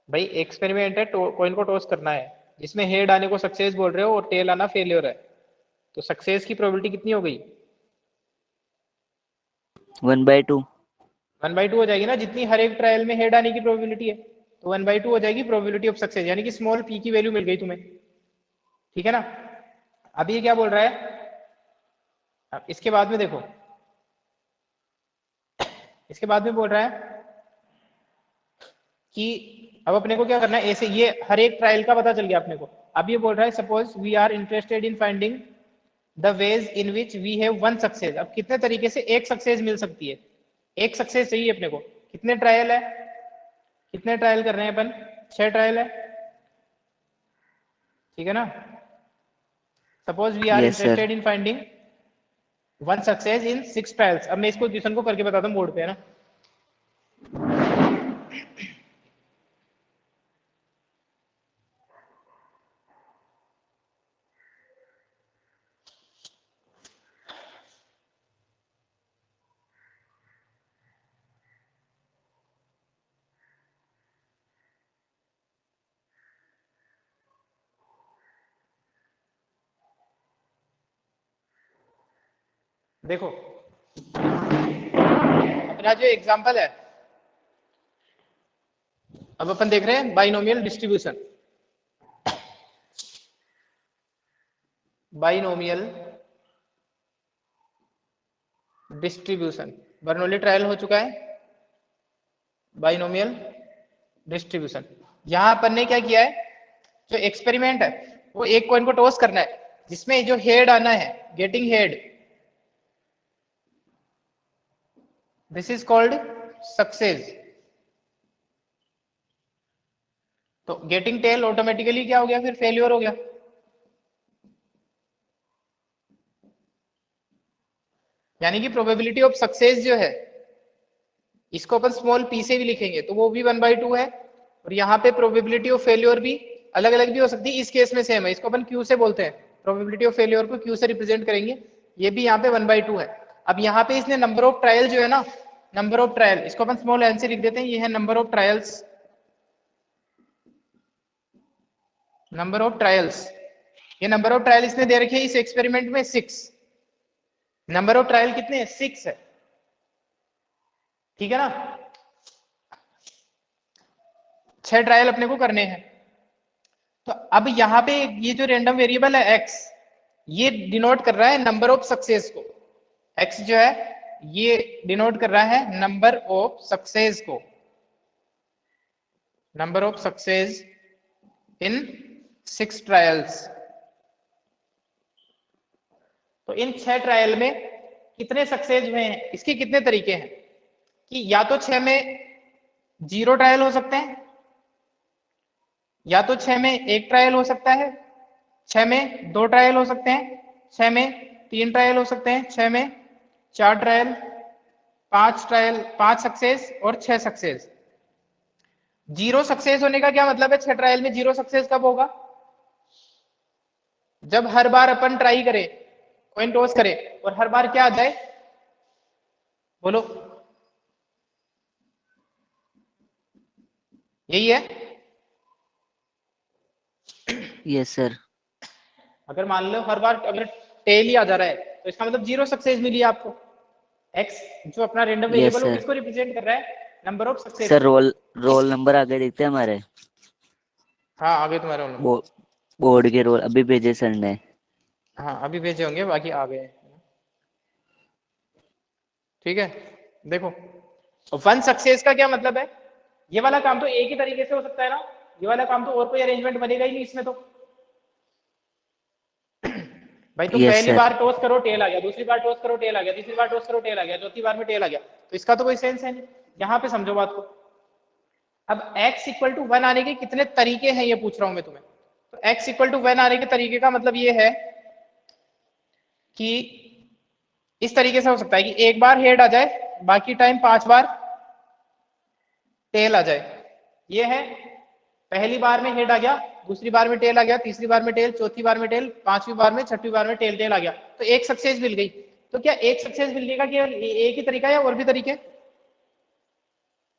S1: भाई एक्सपेरिमेंट है, कॉइन को टॉस करना है, जिसमें हेड आने को सक्सेस बोल रहे हो और टेल आना फेलियर है, तो सक्सेस की प्रोबेबिलिटी कितनी हो गई,
S2: 1/2।
S1: 1/2 हो जाएगी ना, जितनी हर एक ट्रायल में हेड आने की प्रोबेबिलिटी है, तो 1/2 हो जाएगी प्रोबेबिलिटी ऑफ सक्सेस, यानी कि स्मॉल पी की वैल्यू मिल गई तुम्हें। ठीक है ना। अब ये क्या बोल रहा है, अब इसके बाद में देखो, इसके बाद में बोल रहा है कि अब अपने को क्या करना है, ऐसे ये हर एक ट्रायल का पता चल गया अपने को। अब ये बोल रहा है suppose we are interested in finding the ways in which we have one success. अब कितने तरीके से एक सक्सेस मिल सकती है, एक सक्सेस चाहिए अपने को, कितने ट्रायल है, कितने ट्रायल कर रहे हैं अपन, 6 ट्रायल है। ठीक है ना, suppose we are
S2: yes sir.
S1: Interested in finding one success in 6 trials. अब मैं इसको क्वेश्चन को करके बताता हूँ बोर्ड पे, है ना। देखो अपना जो एग्जांपल है, अब अपन देख रहे हैं binomial distribution, binomial distribution, Bernoulli trial हो चुका है, बाइनोमियल डिस्ट्रीब्यूशन। यहां अपन ने क्या किया है, जो एक्सपेरिमेंट है वो एक कॉइन को टॉस करना है, जिसमें जो हेड आना है, getting head, this is called success. तो गेटिंग टेल ऑटोमेटिकली क्या हो गया, फिर फेल्योर हो गया। यानी कि प्रोबेबिलिटी ऑफ सक्सेस जो है, इसको अपन स्मॉल पी से भी लिखेंगे तो वो भी 1/2 है, और यहाँ पे प्रोबेबिलिटी ऑफ फेल्योर भी अलग अलग भी हो सकती है। इस केस में सेम है, इसको अपन क्यू से बोलते हैं, प्रोबेबिलिटी ऑफ फेल्योर को क्यू से रिप्रेजेंट करेंगे। ये भी यहाँ पे 1/2 है। अब यहाँ पे इसने नंबर ऑफ ट्रायल जो है ना, नंबर ऑफ ट्रायल, इसको अपन स्मॉल एन से लिख देते हैं, ये है number of trials, number of trials. ये नंबर ऑफ ट्रायल इसने दे रखे है इस एक्सपेरिमेंट में 6। नंबर ऑफ ट्रायल कितने हैं, 6 है, ठीक है ना। 6 ट्रायल अपने को करने हैं। तो अब यहाँ पे ये जो रैंडम वेरिएबल है x, ये डिनोट कर रहा है नंबर ऑफ सक्सेस को। x जो है ये डिनोट कर रहा है नंबर ऑफ सक्सेस को, number of success in 6 trials. तो इन 6 ट्रायल में कितने सक्सेस हुए हैं, इसके कितने तरीके हैं कि या तो 6 में 0 ट्रायल हो सकते हैं, या तो 6 में 1 ट्रायल हो सकता है, 6 में 2 ट्रायल हो सकते हैं, 6 में 3 ट्रायल हो सकते हैं, 6 में 4 ट्रायल, 5 ट्रायल, 5 सक्सेस और 6 सक्सेस। 0 सक्सेस होने का क्या मतलब है, 6 ट्रायल में 0 सक्सेस कब होगा, जब हर बार अपन ट्राई करें, कॉइन टॉस करें और हर बार क्या आ जाए, बोलो, यही है।
S2: Yes sir.
S1: अगर मान लो हर बार अगर टेल ही आ जा रहा है तो इसका मतलब 0 सक्सेस मिली आपको। एक्स जो अपना रेंडम
S2: यस
S1: वेरिएबल वो
S2: सर।
S1: किसको रिप्रेजेंट कर रहा है, नंबर ऑफ सक्सेस
S2: सर
S1: को।
S2: रोल
S1: इस
S2: रोल नंबर आगे दिखते हैं हमारे।
S1: हाँ आगे तुम्हारा रोल
S2: बो,
S1: नंबर।
S2: बोर्ड के रोल अभी भेजे सर ने।
S1: हाँ अभी भेजे होंगे, बाकी आ गए, ठीक है। देखो, वन सक्सेस का क्या मतलब है, ये वाला काम तो एक ही तरीके से हो सकता है ना, ये वाला काम तो और कोई अरेंजमेंट बनेगा ही नहीं इसमें तो। भाई तुम
S2: यस
S1: पहली
S2: सर।
S1: बार टॉस करो टेल आ गया, दूसरी बार टॉस करो टेल आ गया, तीसरी बार टॉस करो टेल आ गया, चौथी बार में टेल आ गया, तो इसका तो कोई सेंस है नहीं। यहाँ पे समझो बात को। अब x इक्वल टू 1 आने के कितने तरीके हैं ये पूछ रहा हूं मैं तुम्हें। तो x इक्वल टू 1 आने के तरीके का मतलब ये है कि इस तरीके से हो सकता है कि एक बार हेड आ जाए, बाकी टाइम 5 बार टेल आ जाए। ये है, पहली बार में हेड आ गया, दूसरी बार में टेल आ गया, तीसरी बार में टेल, चौथी बार में टेल, पांचवी बार में, छठवीं बार में टेल टेल आ गया, तो एक सक्सेस मिल गई। तो क्या एक सक्सेस मिलने का केवल एक ही तरीका है या और भी तरीके,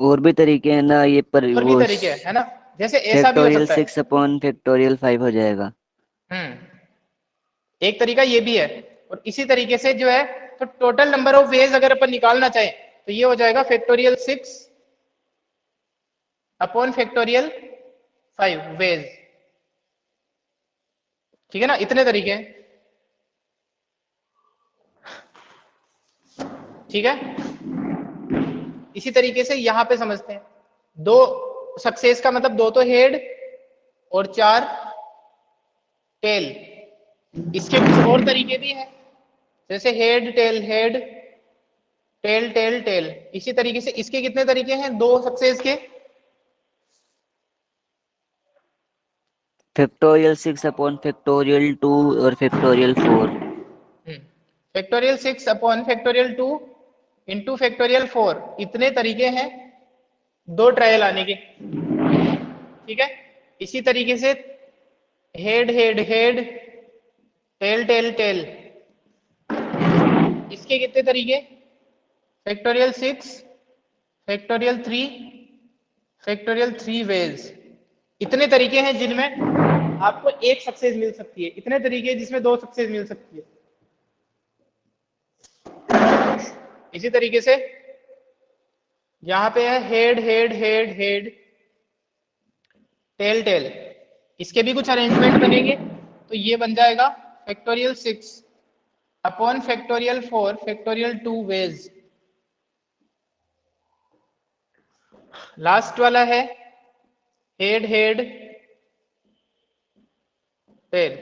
S2: और भी तरीके हैं ना ये पर
S1: और भी
S2: वो
S1: तरीके है ना, जैसे ऐसा भी हो
S2: फैक्टोरियल
S1: सकता है।
S2: 6/फैक्टोरियल 5 हो जाएगा।
S1: एक तरीका ये भी है, और इसी तरीके से जो है, तो टोटल नंबर ऑफ वेज अगर अपन निकालना चाहें तो ये हो जाएगा फैक्टोरियल 6/फैक्टोरियल 5 वेज, ठीक है ना, इतने तरीके हैं, ठीक है। इसी तरीके से यहां पे समझते हैं, दो सक्सेस का मतलब दो तो हेड और 4 टेल। इसके कुछ और तरीके भी हैं, जैसे head tail head, tail tail tail. इसी तरीके से इसके कितने तरीके हैं, दो सक्सेस के,
S2: फैक्टोरियल 6/फैक्टोरियल 2 और फैक्टोरियल 4।
S1: फैक्टोरियल 6/फैक्टोरियल 2 इंटू फैक्टोरियल 4, इतने तरीके हैं दो ट्रायल आने के, ठीक है। इसी तरीके से head head head, tail tail tail, इसके कितने तरीके, फैक्टोरियल 6 फैक्टोरियल 3 वेज। इतने तरीके हैं जिनमें आपको एक सक्सेस मिल सकती है, इतने तरीके हैं जिसमें दो सक्सेस मिल सकती है। इसी तरीके से यहाँ पे है head head head head, tail tail, इसके भी कुछ अरेंजमेंट बनेंगे, तो ये बन जाएगा फैक्टोरियल 6/फैक्टोरियल 4 फैक्टोरियल 2 वेज। लास्ट वाला है head head tail,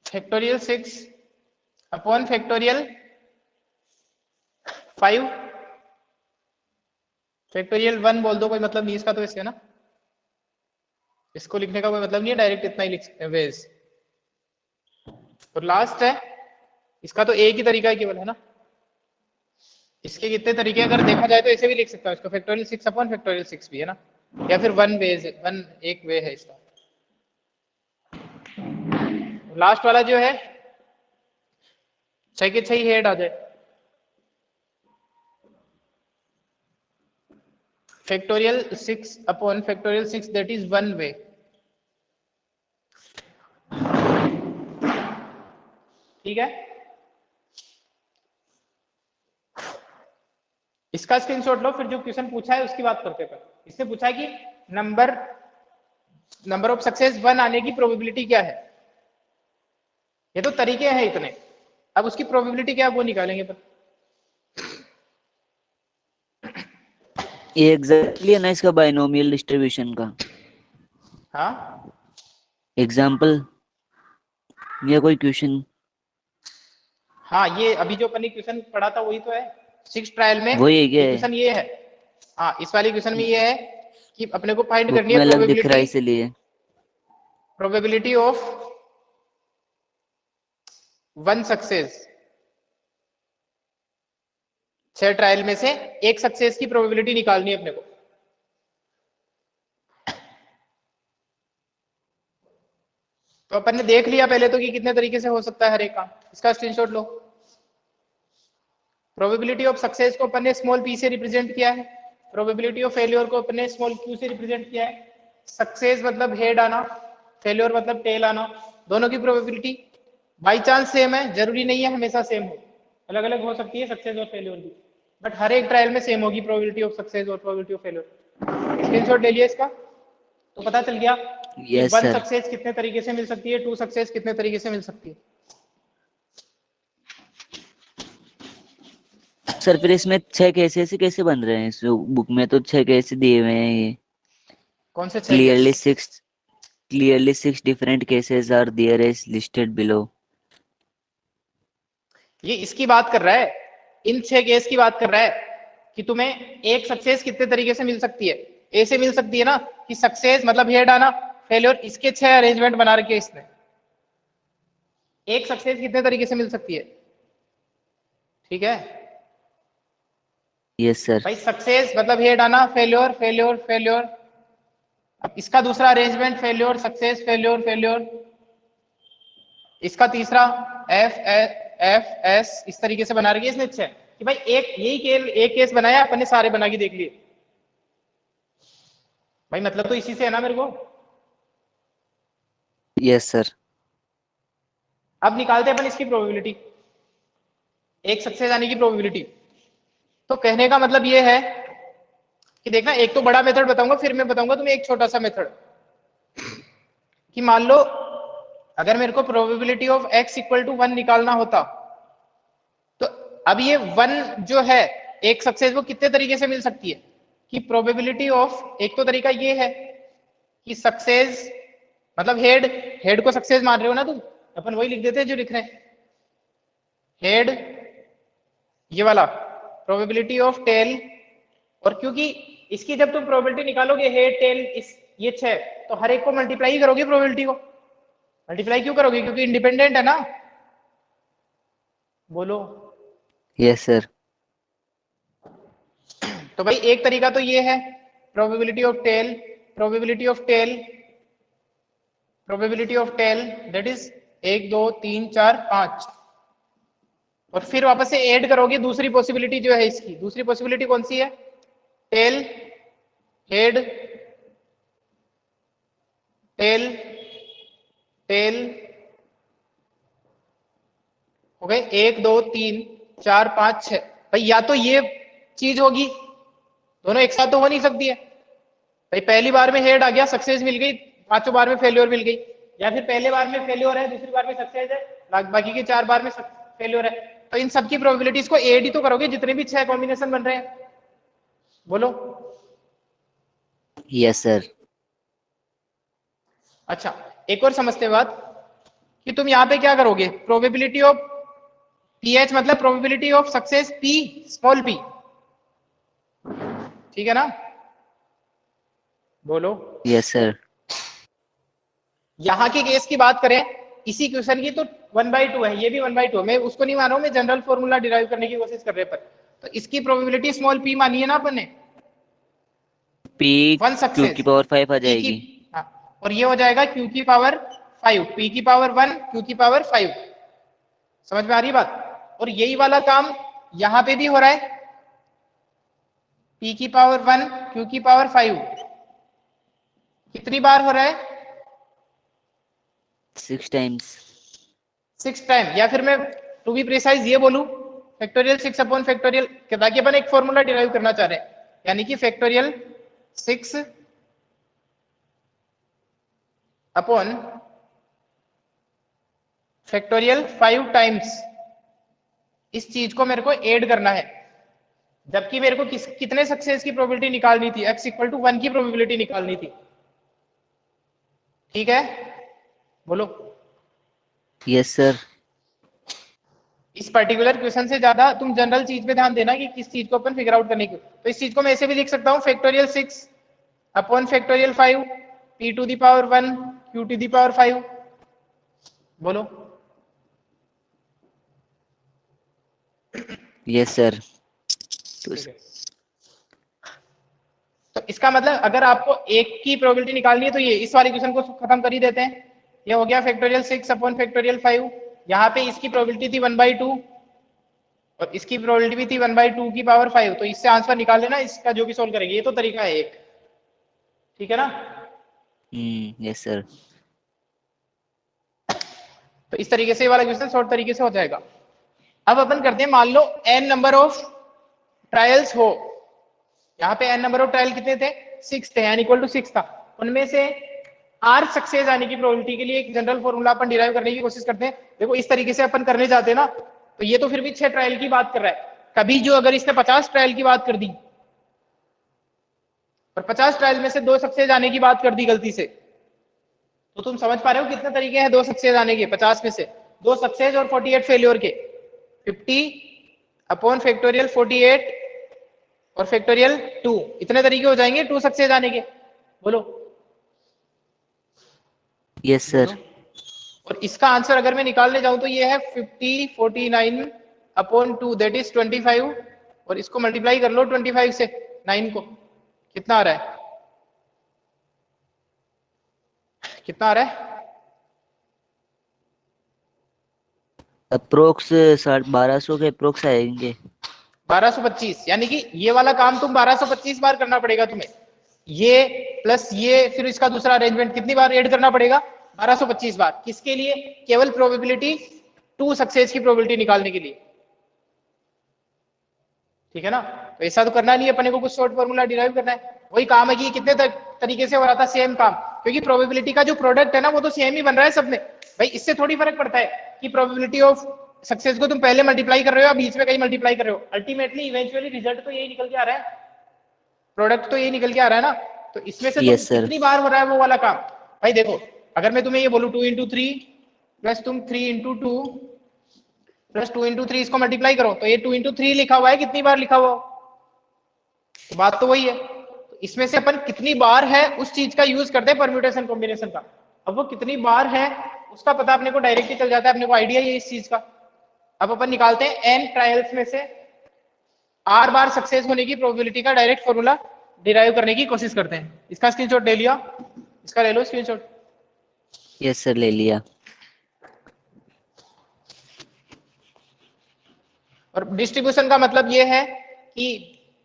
S1: factorial 6 upon factorial 5, factorial 1 बोल दो, कोई मतलब नहीं इसका तो इससे ना, इसको लिखने का कोई मतलब नहीं है, डायरेक्ट इतना ही लिख सकते हैं वेज। और लास्ट है, इसका तो एक ही तरीका है केवल, है ना। इसके कितने तरीके अगर देखा जाए तो ऐसे भी लिख सकता हूँ इसको, फैक्टोरियल 6 अपॉन फैक्टोरियल 6 भी, है ना, या फिर वन वेज, वन एक वे है इसका। लास्ट वाला जो है 6 के 6 हेड आ जाए, factorial 6 upon factorial 6 that is one way. ठीक है, इसका स्क्रीनशॉट लो, फिर जो क्वेश्चन पूछा है उसकी बात करते हैं। इसने पूछा है कि नंबर ऑफ सक्सेस 1 आने की प्रोबेबिलिटी क्या है। ये तो तरीके हैं इतने, अब उसकी प्रोबेबिलिटी क्या है वो निकालेंगे पर।
S2: ये एग्जैक्टली है ना इसका बाइनोमियल डिस्ट्रीब्यूशन का
S1: हाँ
S2: एग्जाम्पल या कोई क्वेश्चन?
S1: हाँ, ये अभी जो अपन ने क्वेश्चन पढ़ा था वही तो है, 6 ट्रायल में
S2: वही है क्या?
S1: ये क्वेश्चन ये है। हाँ, इस वाले क्वेश्चन में ये है कि अपने को फाइंड
S2: बुक
S1: करनी
S2: में
S1: है
S2: अलग दिख रहा है इसीलिए।
S1: Probability of one success, 6 trial में से एक सक्सेस की प्रोबेबिलिटी निकालनी है अपने को। तो अपन ने देख लिया पहले तो कि कितने तरीके से हो सकता है हर एक काम। इसका screenshot low. Probability of success को अपन ने स्मॉल पी से रिप्रेजेंट किया है, प्रोबेबिलिटी ऑफ फेलियर को अपन ने स्मॉल क्यू से रिप्रेजेंट किया है। सक्सेस मतलब हेड आना, फेलियर मतलब टेल आना, दोनों की प्रोबेबिलिटी बाई चांस सेम है, जरूरी नहीं है हमेशा सेम हो, अलग अलग हो सकती है सक्सेस और फेलियर की, बट हर एक ट्रायल में सेम होगी प्रोबेबिलिटी ऑफ सक्सेस और प्रोबेबिलिटी ऑफ फेलियर। स्क्रीनशॉट ले लिया इसका, तो पता चल गया कि
S2: यस
S1: वन
S2: सर।
S1: सक्सेस कितने तरीके से मिल सकती है, टू सक्सेस कितने तरीके से मिल सकती है।
S2: सर फिर इसमें 6 केसेस कैसे बन रहे हैं? इस बुक में तो 6 केस दिए हुए हैं ये।
S1: कौन से 6 case?
S2: Clearly six different cases are there as listed below.
S1: ये इसकी बात कर रहा है, इन 6 केस की बात कर रहा है कि तुम्हें एक सक्सेस कितने तरीके से मिल सकती है। ए से मिल सकती है ना, कि सक्सेस मतलब हेड आना, फेलियर, इसके 6 अरेंजमेंट बना रखे इसने। एक सक्सेस कितने तरीके से मिल सकती है, ठीक है
S2: यस सर।
S1: भाई। सक्सेस मतलब हेड आना, फेलियर फेलियर फेलियर। अब इसका दूसरा arrangement failure success failure failure, इसका तीसरा एफ एफ एस, इस तरीके से बना रखी है इसने। अच्छा कि भाई एक केस बनाया अपन ने, सारे बना के देख लिए भाई, मतलब तो इसी से है ना मेरे को।
S2: Yes sir.
S1: अब निकालते हैं अपन इसकी प्रोबेबिलिटी, एक सक्सेस आने की प्रोबेबिलिटी। तो कहने का मतलब ये है कि देखना, एक तो बड़ा मेथड बताऊंगा, फिर मैं बताऊंगा तुम्हें एक छोटा सा मेथड, कि मान लो अगर मेरे को probability of x equal to 1 निकालना होता, तो अब ये 1 जो है एक सक्सेस, वो कितने तरीके से मिल सकती है, कि प्रोबेबिलिटी ऑफ, एक तो तरीका ये है कि सक्सेस मतलब हेड को सक्सेस मान रहे हो ना तुम, अपन वही लिख देते हैं जो लिख रहे हैं, हेड ये वाला प्रोबेबिलिटी ऑफ टेल। और क्योंकि इसकी जब तुम प्रोबेबिलिटी निकालोगे हेड टेल इस ये 6, तो हर एक को मल्टीप्लाई ही करोगे, प्रोबेबिलिटी को मल्टीप्लाई क्यों करोगे, क्योंकि इंडिपेंडेंट है ना। बोलो।
S2: Yes sir.
S1: तो भाई एक तरीका तो ये है, probability of tail, probability of tail, probability of tail that is 1 2 3 4 5, और फिर वापस से ऐड करोगे दूसरी पॉसिबिलिटी जो है इसकी। दूसरी पॉसिबिलिटी कौन सी है, टेल हेड टेल टेल, हो गए 1 2 3 4 5 6। भाई या तो ये चीज होगी, दोनों एक साथ तो हो नहीं सकती है। भाई पहली बार में हेड आ गया, सक्सेस मिल गई, पांचों बार में फेल्योर मिल गई, या फिर पहले बार में फेल्योर है, दूसरी बार में सक्सेस है, बाकी के 4 बार में फेल्योर है। तो इन सबकी प्रोबेबिलिटीज को एड ही तो करोगे, जितने भी 6 कॉम्बिनेशन बन रहे हैं। बोलो।
S2: Yes sir.
S1: अच्छा, एक और समझते हैं बात, कि तुम यहाँ पे क्या करोगे, प्रोबेबिलिटी ऑफ पीएच मतलब probability of success P small P, ठीक है ना, बोलो।
S2: Yes sir.
S1: यहाँ के केस की बात करें इसी क्वेश्चन की, तो 1/2 है, ये भी 1/2 है, मैं उसको नहीं मान रहा हूँ, मैं जनरल फॉर्मूला डिराइव करने की कोशिश कर रहे पर, तो इसकी प्रोबेबिलिटी स्मॉल पी मानी है ना अपन ने,
S2: पी
S1: वन
S2: क्यू
S1: सक्सेस
S2: की पावर 5 आ
S1: पी की,
S2: जाएगी।
S1: हाँ, और ये हो जाएगा क्यू की पावर 5, पी की पावर 1 क्यू की पावर 5, समझ में आ रही बात। और यही वाला काम यहां पे भी हो रहा है, पी की पावर 1 क्यू की पावर 5 कितनी बार हो रहा है,
S2: 6 टाइम्स।
S1: 6 टाइम, या फिर मैं टू बी प्रिसाइज ये बोलूं फैक्टोरियल 6 अपॉन फैक्टोरियल, ताकि अपन एक फॉर्मूला डिराइव करना चाह रहे हैं, यानी कि फैक्टोरियल 6 अपॉन फैक्टोरियल 5 टाइम्स, इस चीज को मेरे को ऐड करना है, जबकि मेरे को कितने सक्सेस की प्रोबेबिलिटी निकालनी थी, x इक्वल टू 1 की प्रोबेबिलिटी निकालनी थी, ठीक है, बोलो।
S2: Yes sir.
S1: इस पर्टिकुलर क्वेश्चन से ज्यादा तुम जनरल चीज पे ध्यान देना कि किस चीज को अपन फिगर आउट करने की, तो इस चीज को मैं ऐसे भी लिख सकता हूँ, factorial 6 upon factorial 5 p to the power 1 q to the power 5, बोलो।
S2: Yes sir. तो
S1: ठीक है, तो इसका मतलब अगर आपको एक की प्रोबेबिलिटी निकालनी है तो ये इस वाले क्वेश्चन को खत्म कर ही देते हैं, ये हो गया फैक्टोरियल 6 अपॉन फैक्टोरियल 5, यहाँ पे इसकी प्रोबेबिलिटी थी 1/2 और इसकी प्रोबेबिलिटी भी थी 1/2 की पावर 5, तो इससे आंसर निकाल लेना, इसका जो भी सोल्व करेंगे, ये तो तरीका है एक, ठीक है ना।
S2: Yes sir.
S1: तो इस तरीके से ये वाला क्वेश्चन शॉर्ट तरीके से हो जाएगा। अब अपन करते हैं, मान लो n नंबर ऑफ ट्रायल्स हो, यहाँ पे n नंबर ऑफ ट्रायल कितने थे, 6 थे, n इक्वल टू 6 था, उनमें से r सक्सेस आने की प्रोबेबिलिटी के लिए एक जनरल फॉर्मूला अपन डिराइव करने की कोशिश करते हैं। देखो इस तरीके से अपन करने जाते हैं ना, तो ये तो फिर भी 6 ट्रायल की बात कर रहा है, कभी जो अगर इसने 50 ट्रायल की बात कर दी और 50 ट्रायल में से 2 सक्सेस आने की बात कर दी गलती से, तो तुम समझ पा रहे हो कितने तरीके हैं 2 सक्सेस आने के, 50 में से 2 सक्सेस और 48 फेल्योर के, 50 अपॉन फैक्टोरियल 48 और फैक्टोरियल 2, इतने तरीके हो जाएंगे 2 सक्सेस आने के, बोलो।
S2: यस
S1: बोलो।
S2: सर।
S1: और इसका आंसर अगर मैं निकालने जाऊं तो ये है 50 49 अपॉन 2 दैट इज 25, और इसको मल्टीप्लाई कर लो 25 से 9 को, कितना आ रहा है, कितना आ रहा है,
S2: अप्रोक्स 1200 के अप्रोक्स आएंगे।
S1: 1225, यानी कि ये वाला काम तुम 1225 बार करना पड़ेगा तुम्हें, ये प्लस ये फिर इसका दूसरा अरेंजमेंट कितनी बार ऐड करना पड़ेगा, 1225 बार, किसके लिए, केवल प्रोबेबिलिटी 2 सक्सेस की प्रोबेबिलिटी निकालने के लिए, ठीक है ना। तो ऐसा तो करना नहीं है अपने को, कुछ शॉर्ट फॉर्मूला डिराइव करना है, वही काम है कि कितने तरीके से हो रहा था, सेम काम, क्योंकि प्रोबेबिलिटी का जो प्रोडक्ट है ना वो तो सेम ही बन रहा है सब में, भाई इससे थोड़ी फर्क पड़ता है कि प्रोबेबिलिटी ऑफ सक्सेस को तुम पहले मल्टीप्लाई कर रहे हो या बीच में कहीं मल्टीप्लाई कर रहे हो, अल्टीमेटली इवेंचुअली रिजल्ट तो यही निकल के आ रहा है, प्रोडक्ट तो यही निकल के आ रहा है ना। तो इसमें से तुम
S2: यस सर।
S1: कितनी बार हो रहा है वो वाला काम, भाई देखो अगर मैं तुम्हें ये बोलूं 2 into 3 प्लस तुम 3 into 2 प्लस 2 into 3 इसको मल्टीप्लाई करो, तो ये 2 into 3 लिखा हुआ है, कितनी बार लिखा हुआ, तो बात तो वही है, तो इसमें से अपन कितनी बार है उस चीज का यूज करते हैं परम्यूटेशन कॉम्बिनेशन का, अब वो कितनी बार है उसका पता अपने को डायरेक्टली चल जाता है, अपने को आइडिया है इस चीज का। अब अपन निकालते हैं n ट्रायल्स में से r बार सक्सेस होने की प्रोबेबिलिटी का डायरेक्ट फॉर्मूला डिराइव करने की कोशिश करते हैं, इसका स्क्रीनशॉट ले लिया, इसका ले लो स्क्रीनशॉट।
S2: यस सर, ले लिया।
S1: और डिस्ट्रीब्यूशन का मतलब ये है कि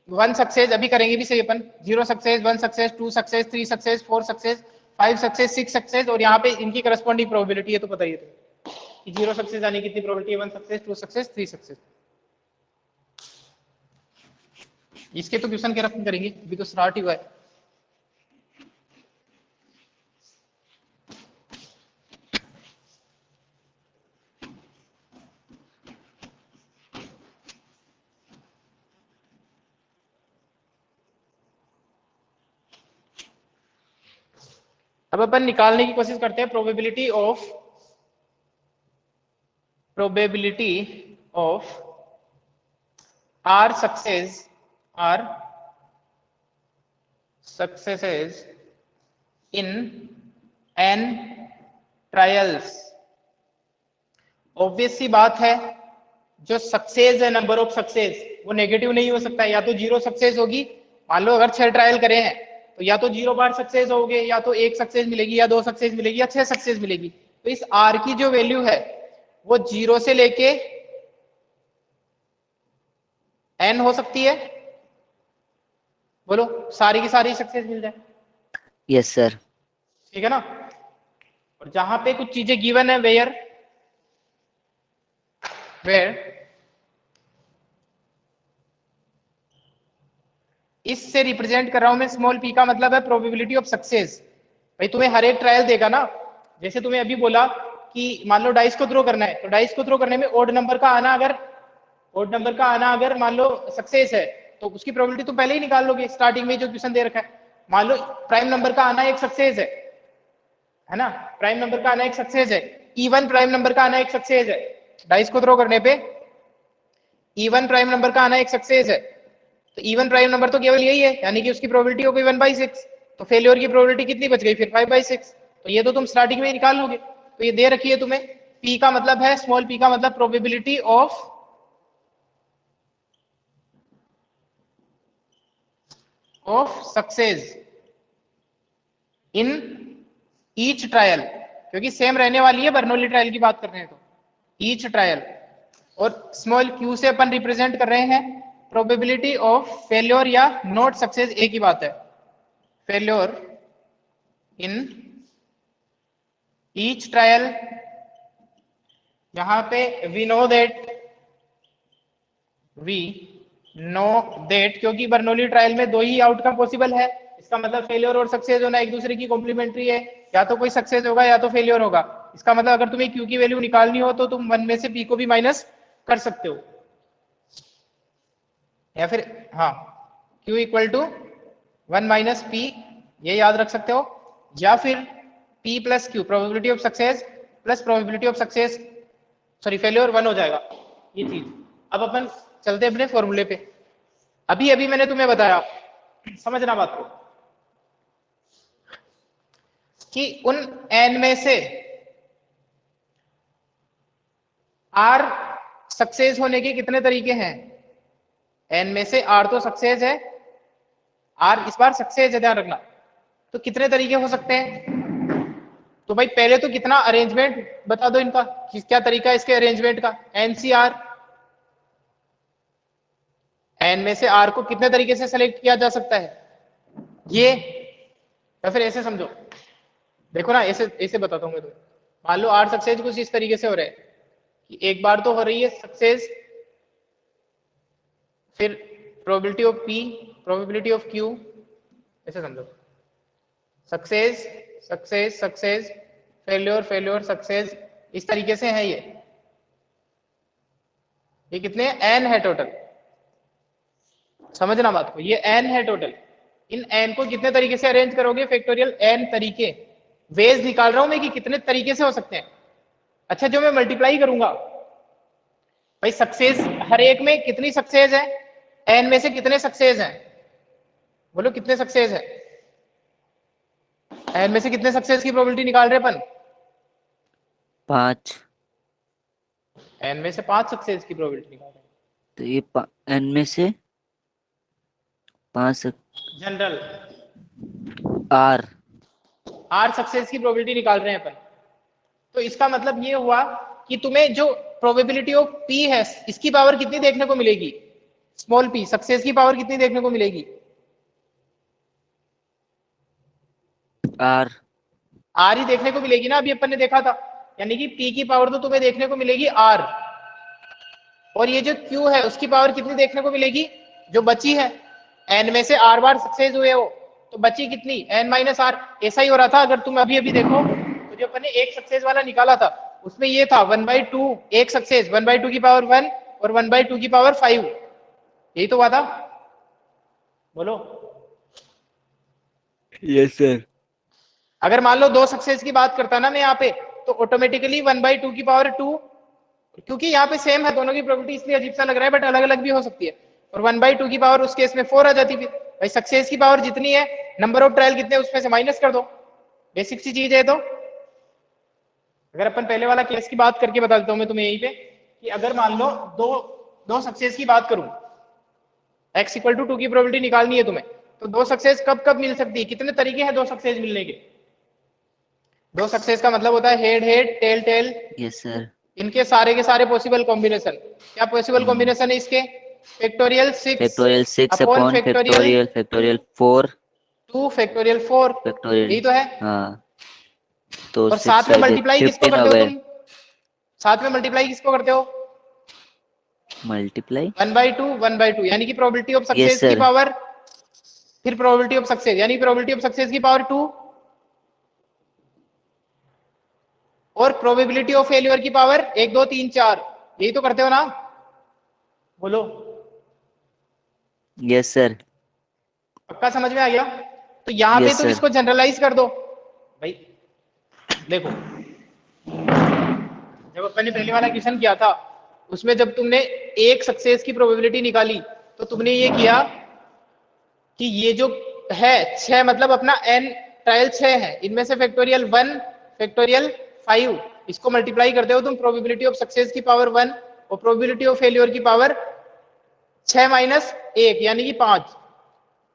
S1: 1 सक्सेस अभी करेंगे भी सही अपन, 0 success 1 success 2 success 3 success 4 success 5 success 6 success, और यहाँ पे इनकी करस्पॉन्डिंग प्रोबेबिलिटी है, तो बताइए तो कि 0 सक्सेस आने की कितनी प्रोबेबिलिटी है, 1 सक्सेस 2 सक्सेस 3 सक्सेस, इसके तो क्वेश्चन क्या रखम करेंगे, अभी तो स्टार्ट ही हुआ है। अब अपन निकालने की कोशिश करते हैं probability of probability of R successes in n trials। Obvious सी बात है, जो सक्सेस है, नंबर ऑफ सक्सेस, वो नेगेटिव नहीं हो सकता है, या तो 0 सक्सेस होगी। मान लो अगर 6 ट्रायल करे हैं तो या तो 0 बार सक्सेस होगे, या तो 1 सक्सेस मिलेगी, या 2 सक्सेस मिलेगी, या 6 सक्सेस मिलेगी। तो इस R की जो वैल्यू है वो 0 से लेके n हो सकती है। बोलो, सारी की सारी सक्सेस मिल जाए।
S2: Yes sir.
S1: ठीक है ना। और जहां पे कुछ चीजें गिवन है, वेयर इससे रिप्रेजेंट कर रहा हूं मैं स्मॉल p का मतलब है प्रोबेबिलिटी ऑफ सक्सेस। भाई तुम्हें हर एक ट्रायल देगा ना, जैसे तुम्हें अभी बोला कि मान लो डाइस को थ्रो करना है, तो डाइस को थ्रो करने में ओड नंबर का आना अगर मान लो सक्सेस है, तो उसकी प्रोबेबिलिटी तुम पहले ही निकाल लोगे स्टार्टिंग में जो क्वेश्चन दे रखा है। मान लो प्राइम नंबर का आना एक सक्सेस है ना, प्राइम नंबर का आना एक सक्सेस है, इवन प्राइम नंबर का आना एक सक्सेस है। डाइस को थ्रो करने पे इवन प्राइम नंबर का आना एक सक्सेस है, तो इवन प्राइम नंबर तो केवल यही है, यानी कि उसकी प्रोबेबिलिटी हो गई 1/6। तो फेलियर की प्रोबेबिलिटी कितनी बच गई फिर 5/6। तो ये तो तुम स्टार्टिंग में ही निकाल लोगे। तो ये दे रखी है तुम्हें, p का मतलब है, स्मॉल p का मतलब probability of success in each trial, क्योंकि सेम रहने वाली है, बर्नौली ट्रायल की बात कर रहे हैं तो ईच ट्रायल। और स्मॉल q से अपन रिप्रेजेंट कर रहे हैं प्रोबेबिलिटी ऑफ फेल्योर या नॉट सक्सेस, एक ही बात है, फेल्योर इन ईच ट्रायल। यहां पे वी नो दैट क्योंकि बर्नौली ट्रायल में 2 ही आउटकम पॉसिबल है, इसका मतलब फेलियर और सक्सेस होना एक दूसरे की कॉम्प्लीमेंट्री है, या तो कोई सक्सेस होगा या तो फेलियर होगा। इसका मतलब अगर तुम्हें क्यू की वैल्यू निकालनी हो तो तुम 1 में से p को भी माइनस कर सकते हो, या फिर हाँ q equal to 1 minus p, ये याद रख सकते हो, या फिर p plus q, probability of success plus probability of success, sorry failure 1 हो जाएगा ये चीज। अब अपन चलते अपने फॉर्मूले पे। अभी अभी मैंने तुम्हें बताया, समझना बात को, कि उन n में से r सक्सेस होने के कितने तरीके हैं। n में से r तो सक्सेस है, r इस बार सक्सेस है, ध्यान रखना। तो कितने तरीके हो सकते हैं, तो भाई पहले तो कितना अरेंजमेंट बता दो इनका, क्या तरीका है इसके अरेंजमेंट का। NCR, n में से r को कितने तरीके से सेलेक्ट किया जा सकता है, ये, या फिर ऐसे समझो, देखो ना, ऐसे ऐसे बताता हूँ मैं तुम्हें। मान लो r सक्सेस कुछ इस तरीके से हो रहा है कि एक बार तो हो रही है सक्सेस, फिर probability of p, probability of q, ऐसे समझो, success success success, failure failure success, इस तरीके से है ये कितने n है टोटल, समझना बात को, ये n है टोटल। इन n को कितने तरीके से अरेंज करोगे, फैक्टोरियल n तरीके, वेज निकाल रहा हूं मैं कि कितने तरीके से हो सकते हैं। अच्छा, जो मैं मल्टीप्लाई करूंगा, भाई सक्सेस हर एक में कितनी सक्सेस है, n में से कितने सक्सेस हैं, बोलो कितने सक्सेस है, n में से कितने सक्सेस की प्रोबेबिलिटी निकाल रहे अपन,
S2: 5।
S1: n में से 5 सक्सेस की प्रोबेबिलिटी निकाल रहे हैं।
S2: तो ये n में से 5
S1: जनरल
S2: r
S1: r सक्सेस की प्रोबेबिलिटी निकाल रहे हैं अपन। तो इसका मतलब ये हुआ कि तुम्हें जो प्रोबेबिलिटी ऑफ p है, इसकी पावर कितनी देखने को मिलेगी, स्मॉल p, सक्सेस की पावर कितनी देखने को मिलेगी,
S2: r
S1: ही देखने को मिलेगी ना, अभी अपन ने देखा था, यानी कि p की पावर तो तुम्हें देखने को मिलेगी r, और ये जो q है उसकी पावर कितनी देखने को मिलेगी, जो बची है, n में से r बार सक्सेस हुए हो, तो बची कितनी, n माइनस r। ऐसा ही हो रहा था, अगर तुम अभी अभी देखो तो जो अपन ने एक सक्सेस वाला निकाला था उसमें ये था 1/2, एक सक्सेस 1/2 की पावर 1 और 1/2 की पावर 5, यही तो हुआ था, बोलो।
S2: Yes sir.
S1: अगर मान लो 2 सक्सेस की बात करता ना मैं यहाँ पे, तो ऑटोमेटिकली 1/2 की पावर 2 क्योंकि यहाँ पे सेम है दोनों की प्रोबेबिलिटी, इसलिए अजीब सा लग रहा है, बट अलग अलग भी हो सकती है। और 1/2 की पावर उस केस में 4 आ जाती है। भाई सक्सेस की पावर जितनी है, नंबर ऑफ ट्रायल कितने, उसमें से माइनस कर दो। बेसिक सी चीज है। तो अगर अपन पहले वाला केस की बात करके बता देता हूँ मैं तुम्हें यहीं पे, कि अगर मान लो दो दो सक्सेस की बात करूं, x इक्वल टू 2 की प्रोबेबिलिटी निकालनी है तुम्हें, तो दो सक्सेस कब कब मिल सकती है, कितने तरीके हैं दो सक्सेस मिलने के। दो सक्सेस का मतलब होता है head head, tail tail,
S2: yes sir.
S1: इनके सारे के सारे पॉसिबल कॉम्बिनेशन। क्या पॉसिबल कॉम्बिनेशन है इसके? Factorial 6
S2: factorial 6
S1: upon
S2: upon
S1: factorial
S2: factorial factorial 4
S1: 2 factorial 4,
S2: factorial.
S1: यही तो है।
S2: हाँ, तो
S1: और
S2: 6
S1: साथ में
S2: से
S1: मल्टीप्लाई किसको
S2: 15
S1: करते
S2: हो
S1: हो
S2: गए।
S1: तुम? साथ में मल्टीप्लाई किसको करते हो?
S2: मल्टीप्लाई।
S1: 1/2 1/2, यानी कि प्रोबेबिलिटी ऑफ
S2: यस
S1: सक्सेस की
S2: सर।
S1: पावर, फिर प्रोबेबिलिटी ऑफ सक्सेस, यानी प्रोबेबिलिटी ऑफ सक्सेस की पावर 2, और प्रोबेबिलिटी ऑफ फेलियर की पावर 1 2 3 4, यही तो करते हो ना? बोलो।
S2: Yes sir.
S1: पक्का समझ में आ गया? तो यहां पे
S2: यस
S1: तुम
S2: सर।
S1: इसको जनरलाइज कर दो। भाई देखो, जब अपन ने पहले वाला क्वेश्चन किया था, उसमें जब तुमने एक सक्सेस की प्रोबेबिलिटी निकाली, तो तुमने ये किया कि ये जो है 6, मतलब अपना n ट्रायल 6 है, इनमें से फैक्टोरियल 1 फैक्टोरियल 5, इसको मल्टीप्लाई करते हो तुम प्रोबेबिलिटी ऑफ सक्सेस की पावर 1 और प्रोबेबिलिटी ऑफ फेलियर की पावर 6 माइनस 1, यानी कि 5।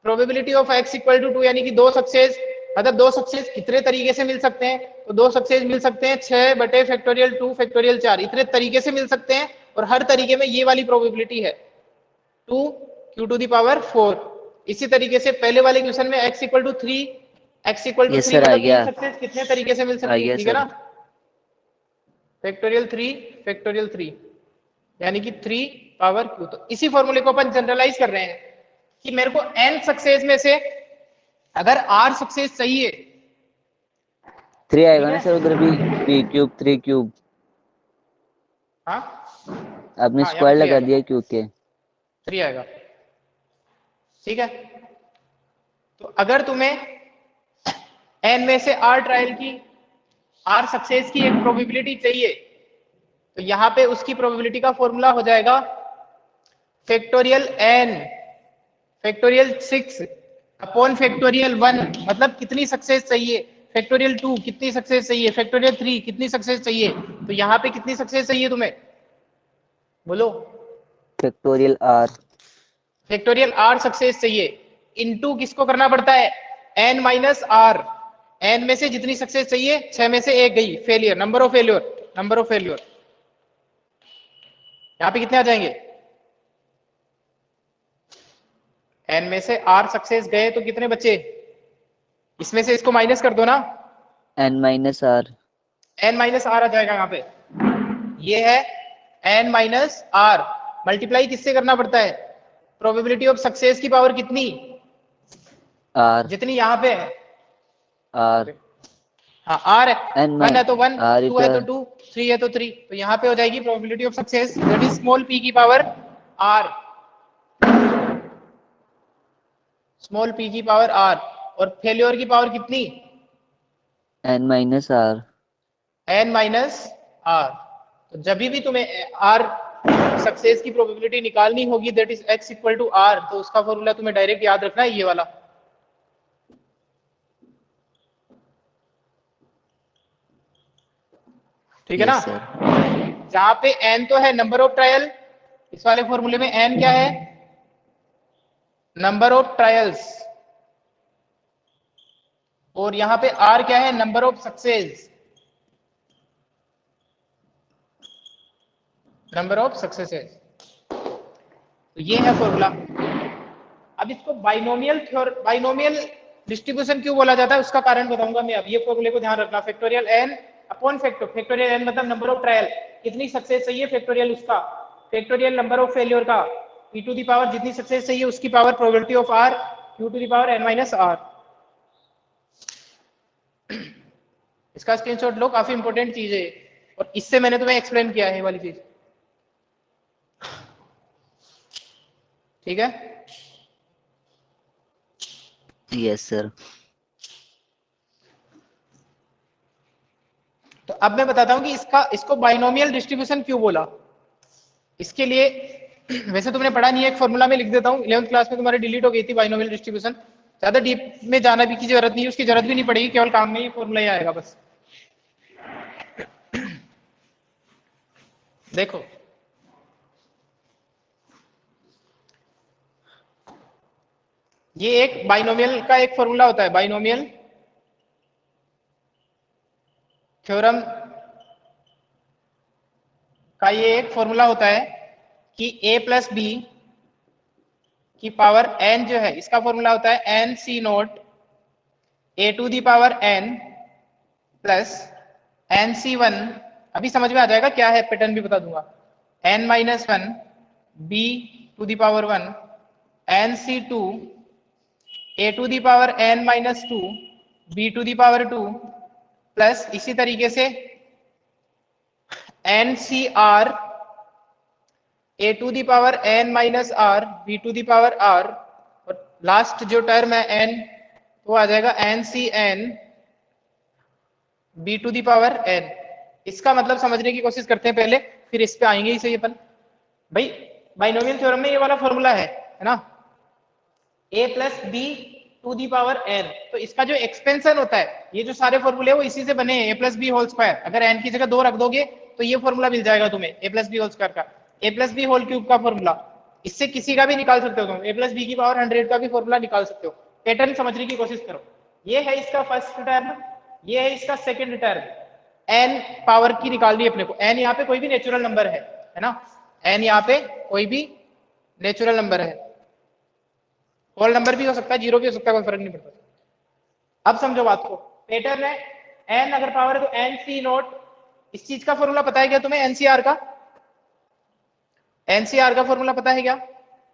S1: Probability of x equal to 2, यानी कि दो सक्सेस, मतलब दो सक्सेस कितने तरीके से मिल सकते हैं, तो दो सक्सेस मिल सकते हैं 6 बटे फैक्टोरियल 2 फैक्टोरियल 4, इतने तरीके से मिल सकते हैं। और हर तरीके में ये वाली प्रोबेबिलिटी है 2 q टू दी पावर 4। इसी तरीके से पहले वाले क्वेश्चन में x equal to 3, x equal to
S2: yes
S1: 3
S2: sir, आ
S1: मतलब तीन
S2: गया।
S1: सक्सेस कितने तरीके से मिल
S2: आ
S1: सकती है,
S2: गया
S1: ठीक है
S2: सर।
S1: ना? फैक्टोरियल 3 फैक्टोरियल 3, यानी कि 3 पावर q। तो इसी फॉर्मूले को अपन जनरलाइज कर रहे हैं कि मेरे को n सक्सेस में से अगर r सक्सेस चाहिए,
S2: 3
S1: ठीक
S2: आएगा ना
S1: है?
S2: सर उधर भी। p cube 3 cube.
S1: हाँ
S2: आपने
S1: हाँ, यहाँ पे
S2: स्क्वायर
S1: 3
S2: लगा
S1: आएगा,
S2: दिया क्यूब के।
S1: 3 आएगा, ठीक है। तो अगर तुम्हें n में से r ट्रायल की, r सक्सेस की एक प्रोबेबिलिटी चाहिए, तो यहाँ पे उसकी प्रोबेबिलिटी का फॉर्मूला हो जाएगा factorial n factorial 6 upon factorial 1, मतलब कितनी सक्सेस चाहिए, फैक्टोरियल 2 कितनी सक्सेस चाहिए, फैक्टोरियल 3 कितनी सक्सेस चाहिए। तो यहाँ पे कितनी सक्सेस चाहिए तुम्हें, बोलो?
S2: Factorial r.
S1: Factorial r success चाहिए, इनटू किसको करना पड़ता है, n माइनस r। n में से जितनी सक्सेस चाहिए, 6 में से एक गई failure, number of failure, number of failure. यहाँ पे कितने आ जाएंगे, n में से r सक्सेस गए तो कितने बचे, इसमें से इसको माइनस कर दो ना,
S2: N minus are.
S1: n minus R आ जाएगा यहाँ पे। ये है n माइनस आर, मल्टीप्लाई किससे करना पड़ता है, प्रोबेबिलिटी ऑफ सक्सेस की पावर कितनी,
S2: आर।
S1: जितनी यहाँ पे है।
S2: आर।
S1: हाँ आर है,
S2: एन
S1: 1
S2: माइन
S1: है तो 1,
S2: आर
S1: 2 है तो 2, 3 है तो 3, तो यहाँ पे हो जाएगी probability of success that is small p की पावर r, स्मॉल p की पावर r। और फेल्योर की पावर कितनी,
S2: n minus are.
S1: n minus r। तो जब भी तुम्हें r सक्सेस की प्रोबेबिलिटी निकालनी होगी that is x equal to r, तो उसका फॉर्मूला तुम्हें डायरेक्ट याद रखना है, ये वाला। ठीक है ना?
S2: Yes sir.
S1: जहां पे n तो है नंबर ऑफ ट्रायल, इस वाले फॉर्मूले में n क्या है, नंबर ऑफ ट्रायल्स, और यहां पे r क्या है, number of success, number of successes. तो ये है फॉर्मूला। अब इसको बाइनोमियल डिस्ट्रीब्यूशन क्यों बोला जाता है, उसका कारण बताऊंगा मैं। अब ये फॉर्मूले को ध्यान रखना, factorial n upon factorial n मतलब नंबर ऑफ ट्रायल, कितनी सक्सेस चाहिए फैक्टोरियल उसका, फैक्टोरियल नंबर ऑफ फेलियर का, e टू दी पावर जितनी सक्सेस चाहिए उसकी power probability of r, q to the power n minus r। इसका स्क्रीनशॉट लो, काफी इंपॉर्टेंट चीज है, और इससे मैंने तुम्हें एक्सप्लेन किया है ये वाली चीज, ठीक है?
S2: Yes sir.
S1: तो अब मैं बताता हूं कि इसको बाइनोमियल डिस्ट्रीब्यूशन क्यों बोला। इसके लिए वैसे तुमने पढ़ा नहीं है, एक फॉर्मूला में लिख देता हूँ, 11th क्लास में तुम्हारी डिलीट हो गई थी बाइनोमियल डिस्ट्रीब्यूशन। ज्यादा डीप में जाना भी की जरूरत नहीं है, उसकी जरूरत भी नहीं पड़ेगी, केवल काम में ही फॉर्मूला ही आएगा बस। देखो ये एक बाइनोमियल का एक फॉर्मूला होता है, बाइनोमियल थ्योरम का ये एक फॉर्मूला होता है कि a प्लस बी की पावर n जो है, इसका फॉर्मूला होता है n c naught a to the power n plus n c1। अभी समझ में आ जाएगा क्या है, पैटर्न भी बता दूंगा। n minus one b to the power 1 n c2 a to the power n minus 2 b to the power 2 plus इसी तरीके से n c r a to the power n minus r b to the power r, और last जो term है n वो आ जाएगा n c n b to the power n। इसका मतलब समझने की कोशिश करते हैं पहले, फिर इस पे आएंगे ही सही अपन। भाई बाइनोमियल थ्योरम में ये वाला फॉर्मूला है ना, a plus b to the power n, तो इसका जो एक्सपेंशन होता है, ये जो सारे फॉर्मूले वो इसी से बने हैं, a plus b whole square. अगर n की जगह 2 रख दोगे तो ये फॉर्मूला मिल जाएगा तुम्हें, a plus b whole square का, a plus b whole cube का फॉर्मूला। इससे किसी का भी निकाल सकते हो तुम, a प्लस बी की पावर 100 का भी फॉर्मूला निकाल सकते हो। पैटर्न समझने की कोशिश करो। ये है इसका फर्स्ट टर्म, ये है इसका सेकेंड टर्म। n पावर की निकालनी है अपने को, n यहाँ पे कोई भी नेचुरल नंबर है ना, n यहाँ पे कोई भी नेचुरल नंबर है, होल नंबर भी हो सकता है, जीरो भी हो सकता है, कोई फर्क नहीं पड़ता। अब समझो बात को, पैटर्न है n अगर पावर है तो n c नोट, इस चीज का फॉर्मूला पता है क्या तुम्हें, एनसीआर का? एनसीआर का फॉर्मूला पता है क्या,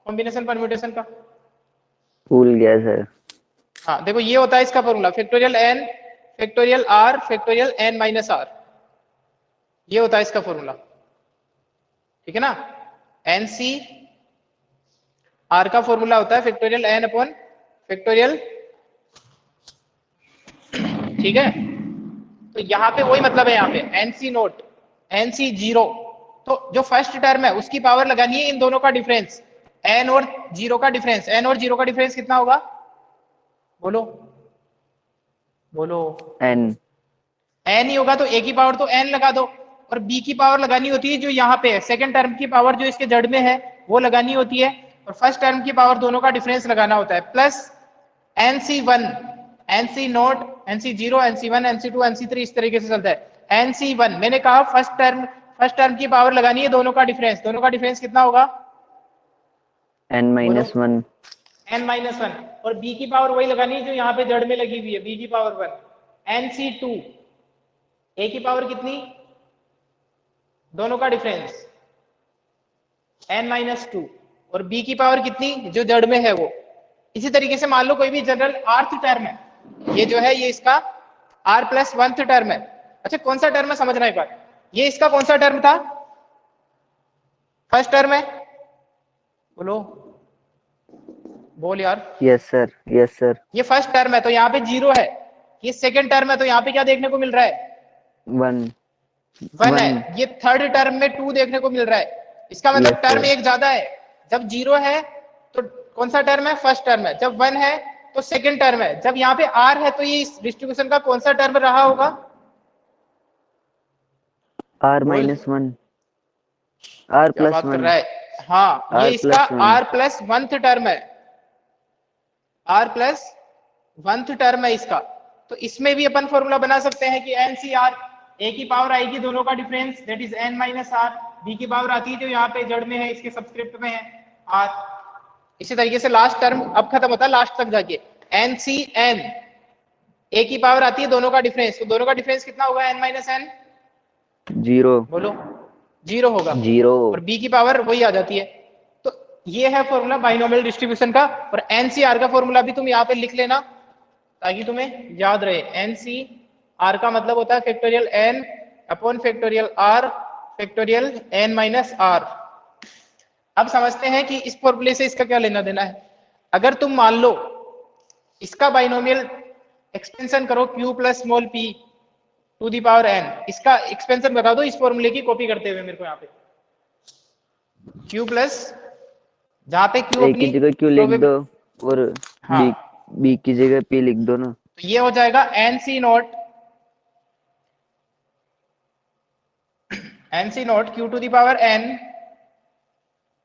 S1: कॉम्बिनेशन परम्यूटेशन का?
S2: भूल गया सर।
S1: हाँ देखो ये होता है इसका formula, factorial n factorial r factorial n minus r, ये होता है इसका फॉर्मूला, ठीक है ना। एन सी आर का फॉर्मूला होता है फैक्टोरियल n अपॉन फैक्टोरियल, ठीक है। तो यहाँ पे वही मतलब है, यहाँ पे n c naught n c zero, तो जो फर्स्ट टर्म है उसकी पावर लगानी है इन दोनों का डिफरेंस, n और जीरो का डिफरेंस। n और जीरो का डिफरेंस कितना होगा, बोलो बोलो? n ही होगा, तो a की पावर तो n लगा दो, और b की पावर लगानी होती है जो यहाँ पे है, सेकंड टर्म की पावर जो इसके जड़ में है वो लगानी होती है, और फर्स्ट टर्म की पावर दोनों का डिफरेंस लगाना होता है, plus nc1 nc note nc0 nc1 nc2 nc3 इस तरीके से चलता है। nc1 मैंने कहा फर्स्ट टर्म की पावर लगानी है दोनों का डिफरेंस, दोनों का डिफरेंस कितना होगा,
S2: n minus one,
S1: n minus one, और b की पावर वही लगानी है जो यहाँ पे जड़ में लगी हुई है, b की पावर 1 nc2, a की पावर कितनी, दोनों का डिफरेंस n माइनस टू, और b की पावर कितनी जो जड़ में है वो। इसी तरीके से मान लो कोई भी जनरल आर्थ टर्म है, ये जो है ये इसका r प्लस वंथ टर्म है। अच्छा कौन सा टर्म है समझना एक बार, ये इसका कौन सा टर्म था, फर्स्ट टर्म है, बोलो बोल यार।
S2: Yes sir yes sir.
S1: ये फर्स्ट टर्म है तो यहाँ पे जीरो है, ये सेकंड टर्म है तो यहाँ पे क्या देखने को मिल रहा है, वन है। ये थर्ड टर्म में टू देखने को मिल रहा है, इसका मतलब टर्म एक ज्यादा है। जब जीरो है तो कौन सा टर्म है, फर्स्ट टर्म है, जब वन है तो सेकंड टर्म है, जब यहाँ पे आर है तो ये इस डिस्ट्रीब्यूशन का कौन सा टर्म रहा होगा,
S2: आर माइनस वन, आर
S1: क्या
S2: प्लस
S1: बात कर
S2: वन,
S1: रहा है, हाँ ये इसका आर प्लस वंथ टर्म है, आर प्लस वंथ टर्म है इसका। तो इसमें भी अपन फॉर्मूला बना सकते हैं कि एन सी आर, ए की पावर आएगी दोनों का difference that is n minus r, b की पावर आती है जो यहाँ पे जड़ में है इसके सबस्क्रिप्ट में है आर। इसी तरीके से लास्ट टर्म अब खत्म होता है लास्ट तक जाके, एन सी एन, ए की पावर आती है दोनों का डिफरेंस, तो दोनों का डिफरेंस कितना होगा, एन माइनस एन,
S2: जीरो,
S1: बोलो जीरो होगा,
S2: जीरो,
S1: और बी की पावर वही आ जाती है। तो ये है फॉर्मूला बाइनोमियल डिस्ट्रीब्यूशन का, और एनसीआर का फॉर्मूला भी तुम यहाँ पे लिख लेना ताकि तुम्हें याद रहे। एनसीआर का मतलब होता है factorial n upon factorial r factorial n minus r. अब समझते हैं कि इस फॉर्मूले से इसका क्या लेना देना है। अगर तुम मान लो इसका बाइनोमियल एक्सपेंशन करो q plus small p, to the power n. इसका एक्सपेंशन बता दो इस फॉर्मूले की कॉपी करते हुए मेरे को यहाँ पे। क्यू प्लस, जहां पे क्यू
S2: ए
S1: अपनी
S2: की जगह क्यू लिख दो और
S1: हाँ,
S2: बी की जगह पी लिख दो ना।
S1: तो ये हो जाएगा n c naught, n c naught q to the power n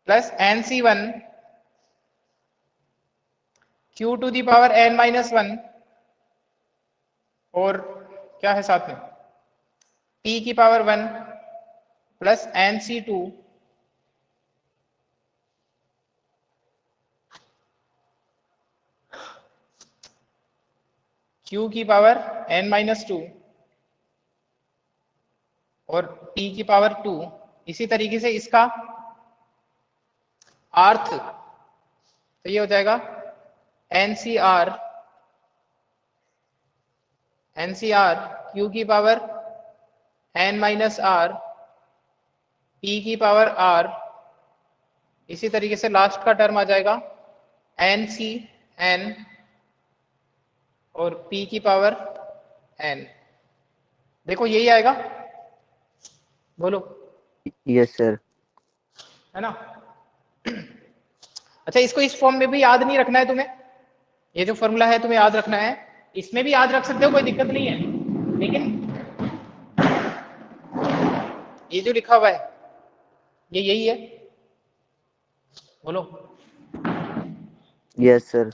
S1: plus n c one q to the power n minus one, और क्या है साथ में पी की power one plus n c two q की पावर एन माइनस टू और t की power two. इसी तरीके से इसका आर्थ, तो ये हो जाएगा एन सी आर क्यू की power n minus r p की पावर आर। इसी तरीके से लास्ट का टर्म आ जाएगा एन सी एन और पी की पावर एन। देखो यही आएगा, बोलो।
S2: Yes sir.
S1: है ना? अच्छा, इसको इस फॉर्म में भी याद नहीं रखना है तुम्हें, ये जो फॉर्मूला है तुम्हें याद रखना है, इसमें भी याद रख सकते हो, कोई दिक्कत नहीं है, लेकिन ये जो लिखा हुआ है ये यही है, बोलो।
S2: Yes sir.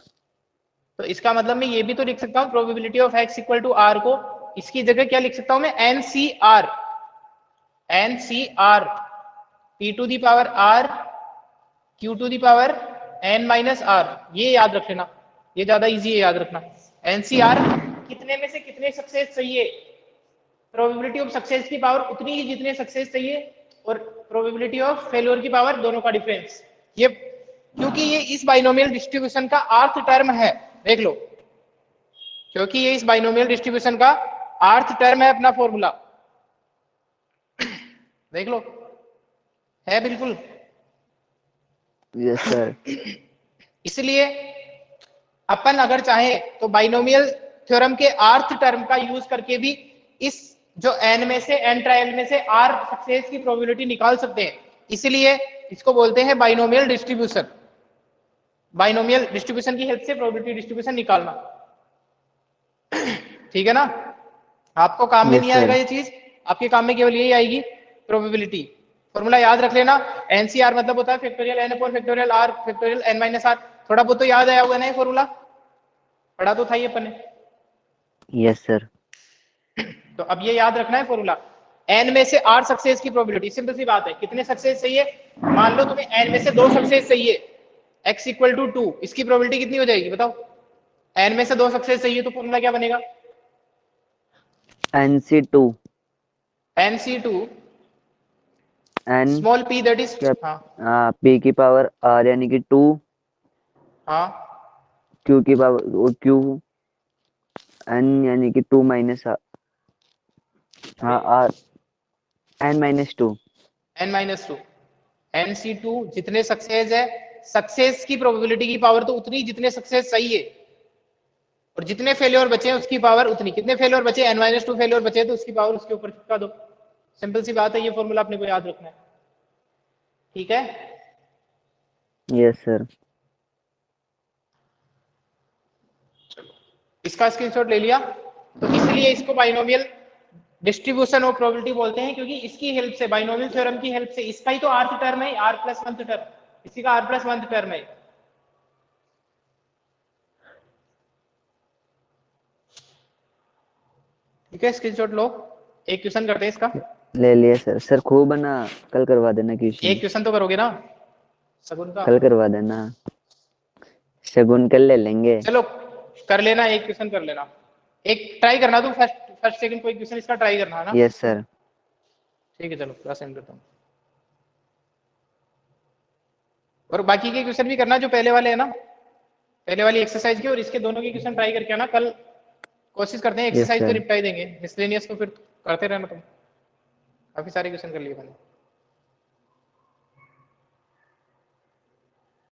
S1: तो इसका मतलब मैं ये भी तो लिख सकता हूँ probability of x equal to r को, इसकी जगह क्या लिख सकता हूं मैं, n c r p to the power r q to the power n minus r. ये याद रख लेना, ये ज्यादा इजी है याद रखना। एनसीआर कितने में से कितने सक्सेस चाहिए, प्रोबेबिलिटी ऑफ सक्सेस की पावर उतनी ही जितने सक्सेस चाहिए, और प्रोबेबिलिटी ऑफ फेल्योर की पावर, दोनों का डिफरेंस। ये क्योंकि ये इस बाइनोमियल डिस्ट्रीब्यूशन का आर्थ टर्म है, देख लो, क्योंकि ये इस बाइनोमियल डिस्ट्रीब्यूशन का आर्थ टर्म है अपना फॉर्मूला, देख लो, है बिल्कुल।
S2: Yes sir.
S1: इसलिए अपन अगर चाहे तो बाइनोमियल थ्योरम के आर्थ टर्म का यूज करके भी इस जो एन में से, एन ट्रायल में से आर सक्सेस की प्रोबेबिलिटी निकाल सकते हैं। इसलिए इसको बोलते हैं बाइनोमियल डिस्ट्रीब्यूशन। बाइनोमियल डिस्ट्रीब्यूशन की हेल्प से प्रोबेबिलिटी डिस्ट्रीब्यूशन निकालना, ठीक है ना? आपको काम में
S2: यस
S1: नहीं
S2: सर।
S1: आएगा ये चीज, आपके काम में केवल यही आएगी, प्रोबेबिलिटी। फॉर्मूला याद रख लेना, एनसीआर मतलब होता है factorial n upon factorial r factorial n minus r. थोड़ा बहुत तो याद आया होगा ना, ये फॉर्मूला पढ़ा तो था ही अपन ने।
S2: Yes sir.
S1: तो अब ये याद रखना है फॉर्मूला, एन में से आर सक्सेस की प्रोबेबिलिटी, सिंपल सी बात है। कितने सक्सेस चाहिए, मान लो तुम्हें एन में से 2 सक्सेस चाहिए, x इक्वल टू 2, इसकी प्रोबेबिलिटी कितनी हो जाएगी बताओ? एन में से 2 सक्सेस चाहिए तो फॉर्मूला क्या बनेगा?
S2: NC2
S1: NC2
S2: N
S1: small p that is,
S2: क्या,
S1: हाँ
S2: P की पावर R यानी कि 2,
S1: हाँ
S2: Q की पावर Q, N यानी कि 2 माइनस हाँ R N minus 2।
S1: n minus two, NC2 जितने सक्सेस है, सक्सेस की प्रोबेबिलिटी की पावर तो उतनी जितने सक्सेस चाहिए, और जितने फेलियर बचे हैं उसकी पावर उतनी। कितने फेलियर बचे, n माइनस टू फेलियर बचे तो उसकी पावर उसके ऊपर चिपका दो। सिंपल सी बात है, ये फॉर्मूला अपने को याद रखना है, ठीक है?
S2: Yes sir.
S1: इसका स्क्रीनशॉट ले लिया। तो इसलिए इसको बाइनोमियल डिस्ट्रीब्यूशन ऑफ प्रोबेबिलिटी बोलते हैं, क्योंकि इसकी हेल्प से, बाइनोमियल थ्योरम की हेल्प से, इसका ही तो आर्थ टर्म है, आर प्लस वन टर्म, इसी का आर प्लस वन टर्म है। ठीक है, स्क्रीनशॉट लो, एक क्वेश्चन करते हैं इसका।
S2: ले लिया सर। सर खूब बना, कल करवा देना क्वेश्चन।
S1: एक क्वेश्चन तो करोगे ना सगुन का?
S2: कल करवा देना, शगुन कल ले लेंगे।
S1: चलो कर लेना, एक क्वेश्चन कर लेना, एक ट्राई करना, तू फर्स्ट सेकंड कोई क्वेश्चन इसका ट्राई करना है ना?
S2: Yes sir.
S1: ठीक है, चलो पूरा सेंड करता हूँ। और बाकी के क्वेश्चन भी करना जो पहले वाले है ना, पहले वाली एक्सरसाइज के और इसके दोनों के क्वेश्चन ट्राई करके आना। कल कोशिश करते हैं
S2: यस
S1: एक्सरसाइज तो
S2: सर।
S1: रिप्लाई देंगे, मिसलेनियस को फिर करते रहना तुम। काफी सारे क्वेश्चन कर लिए मैंने।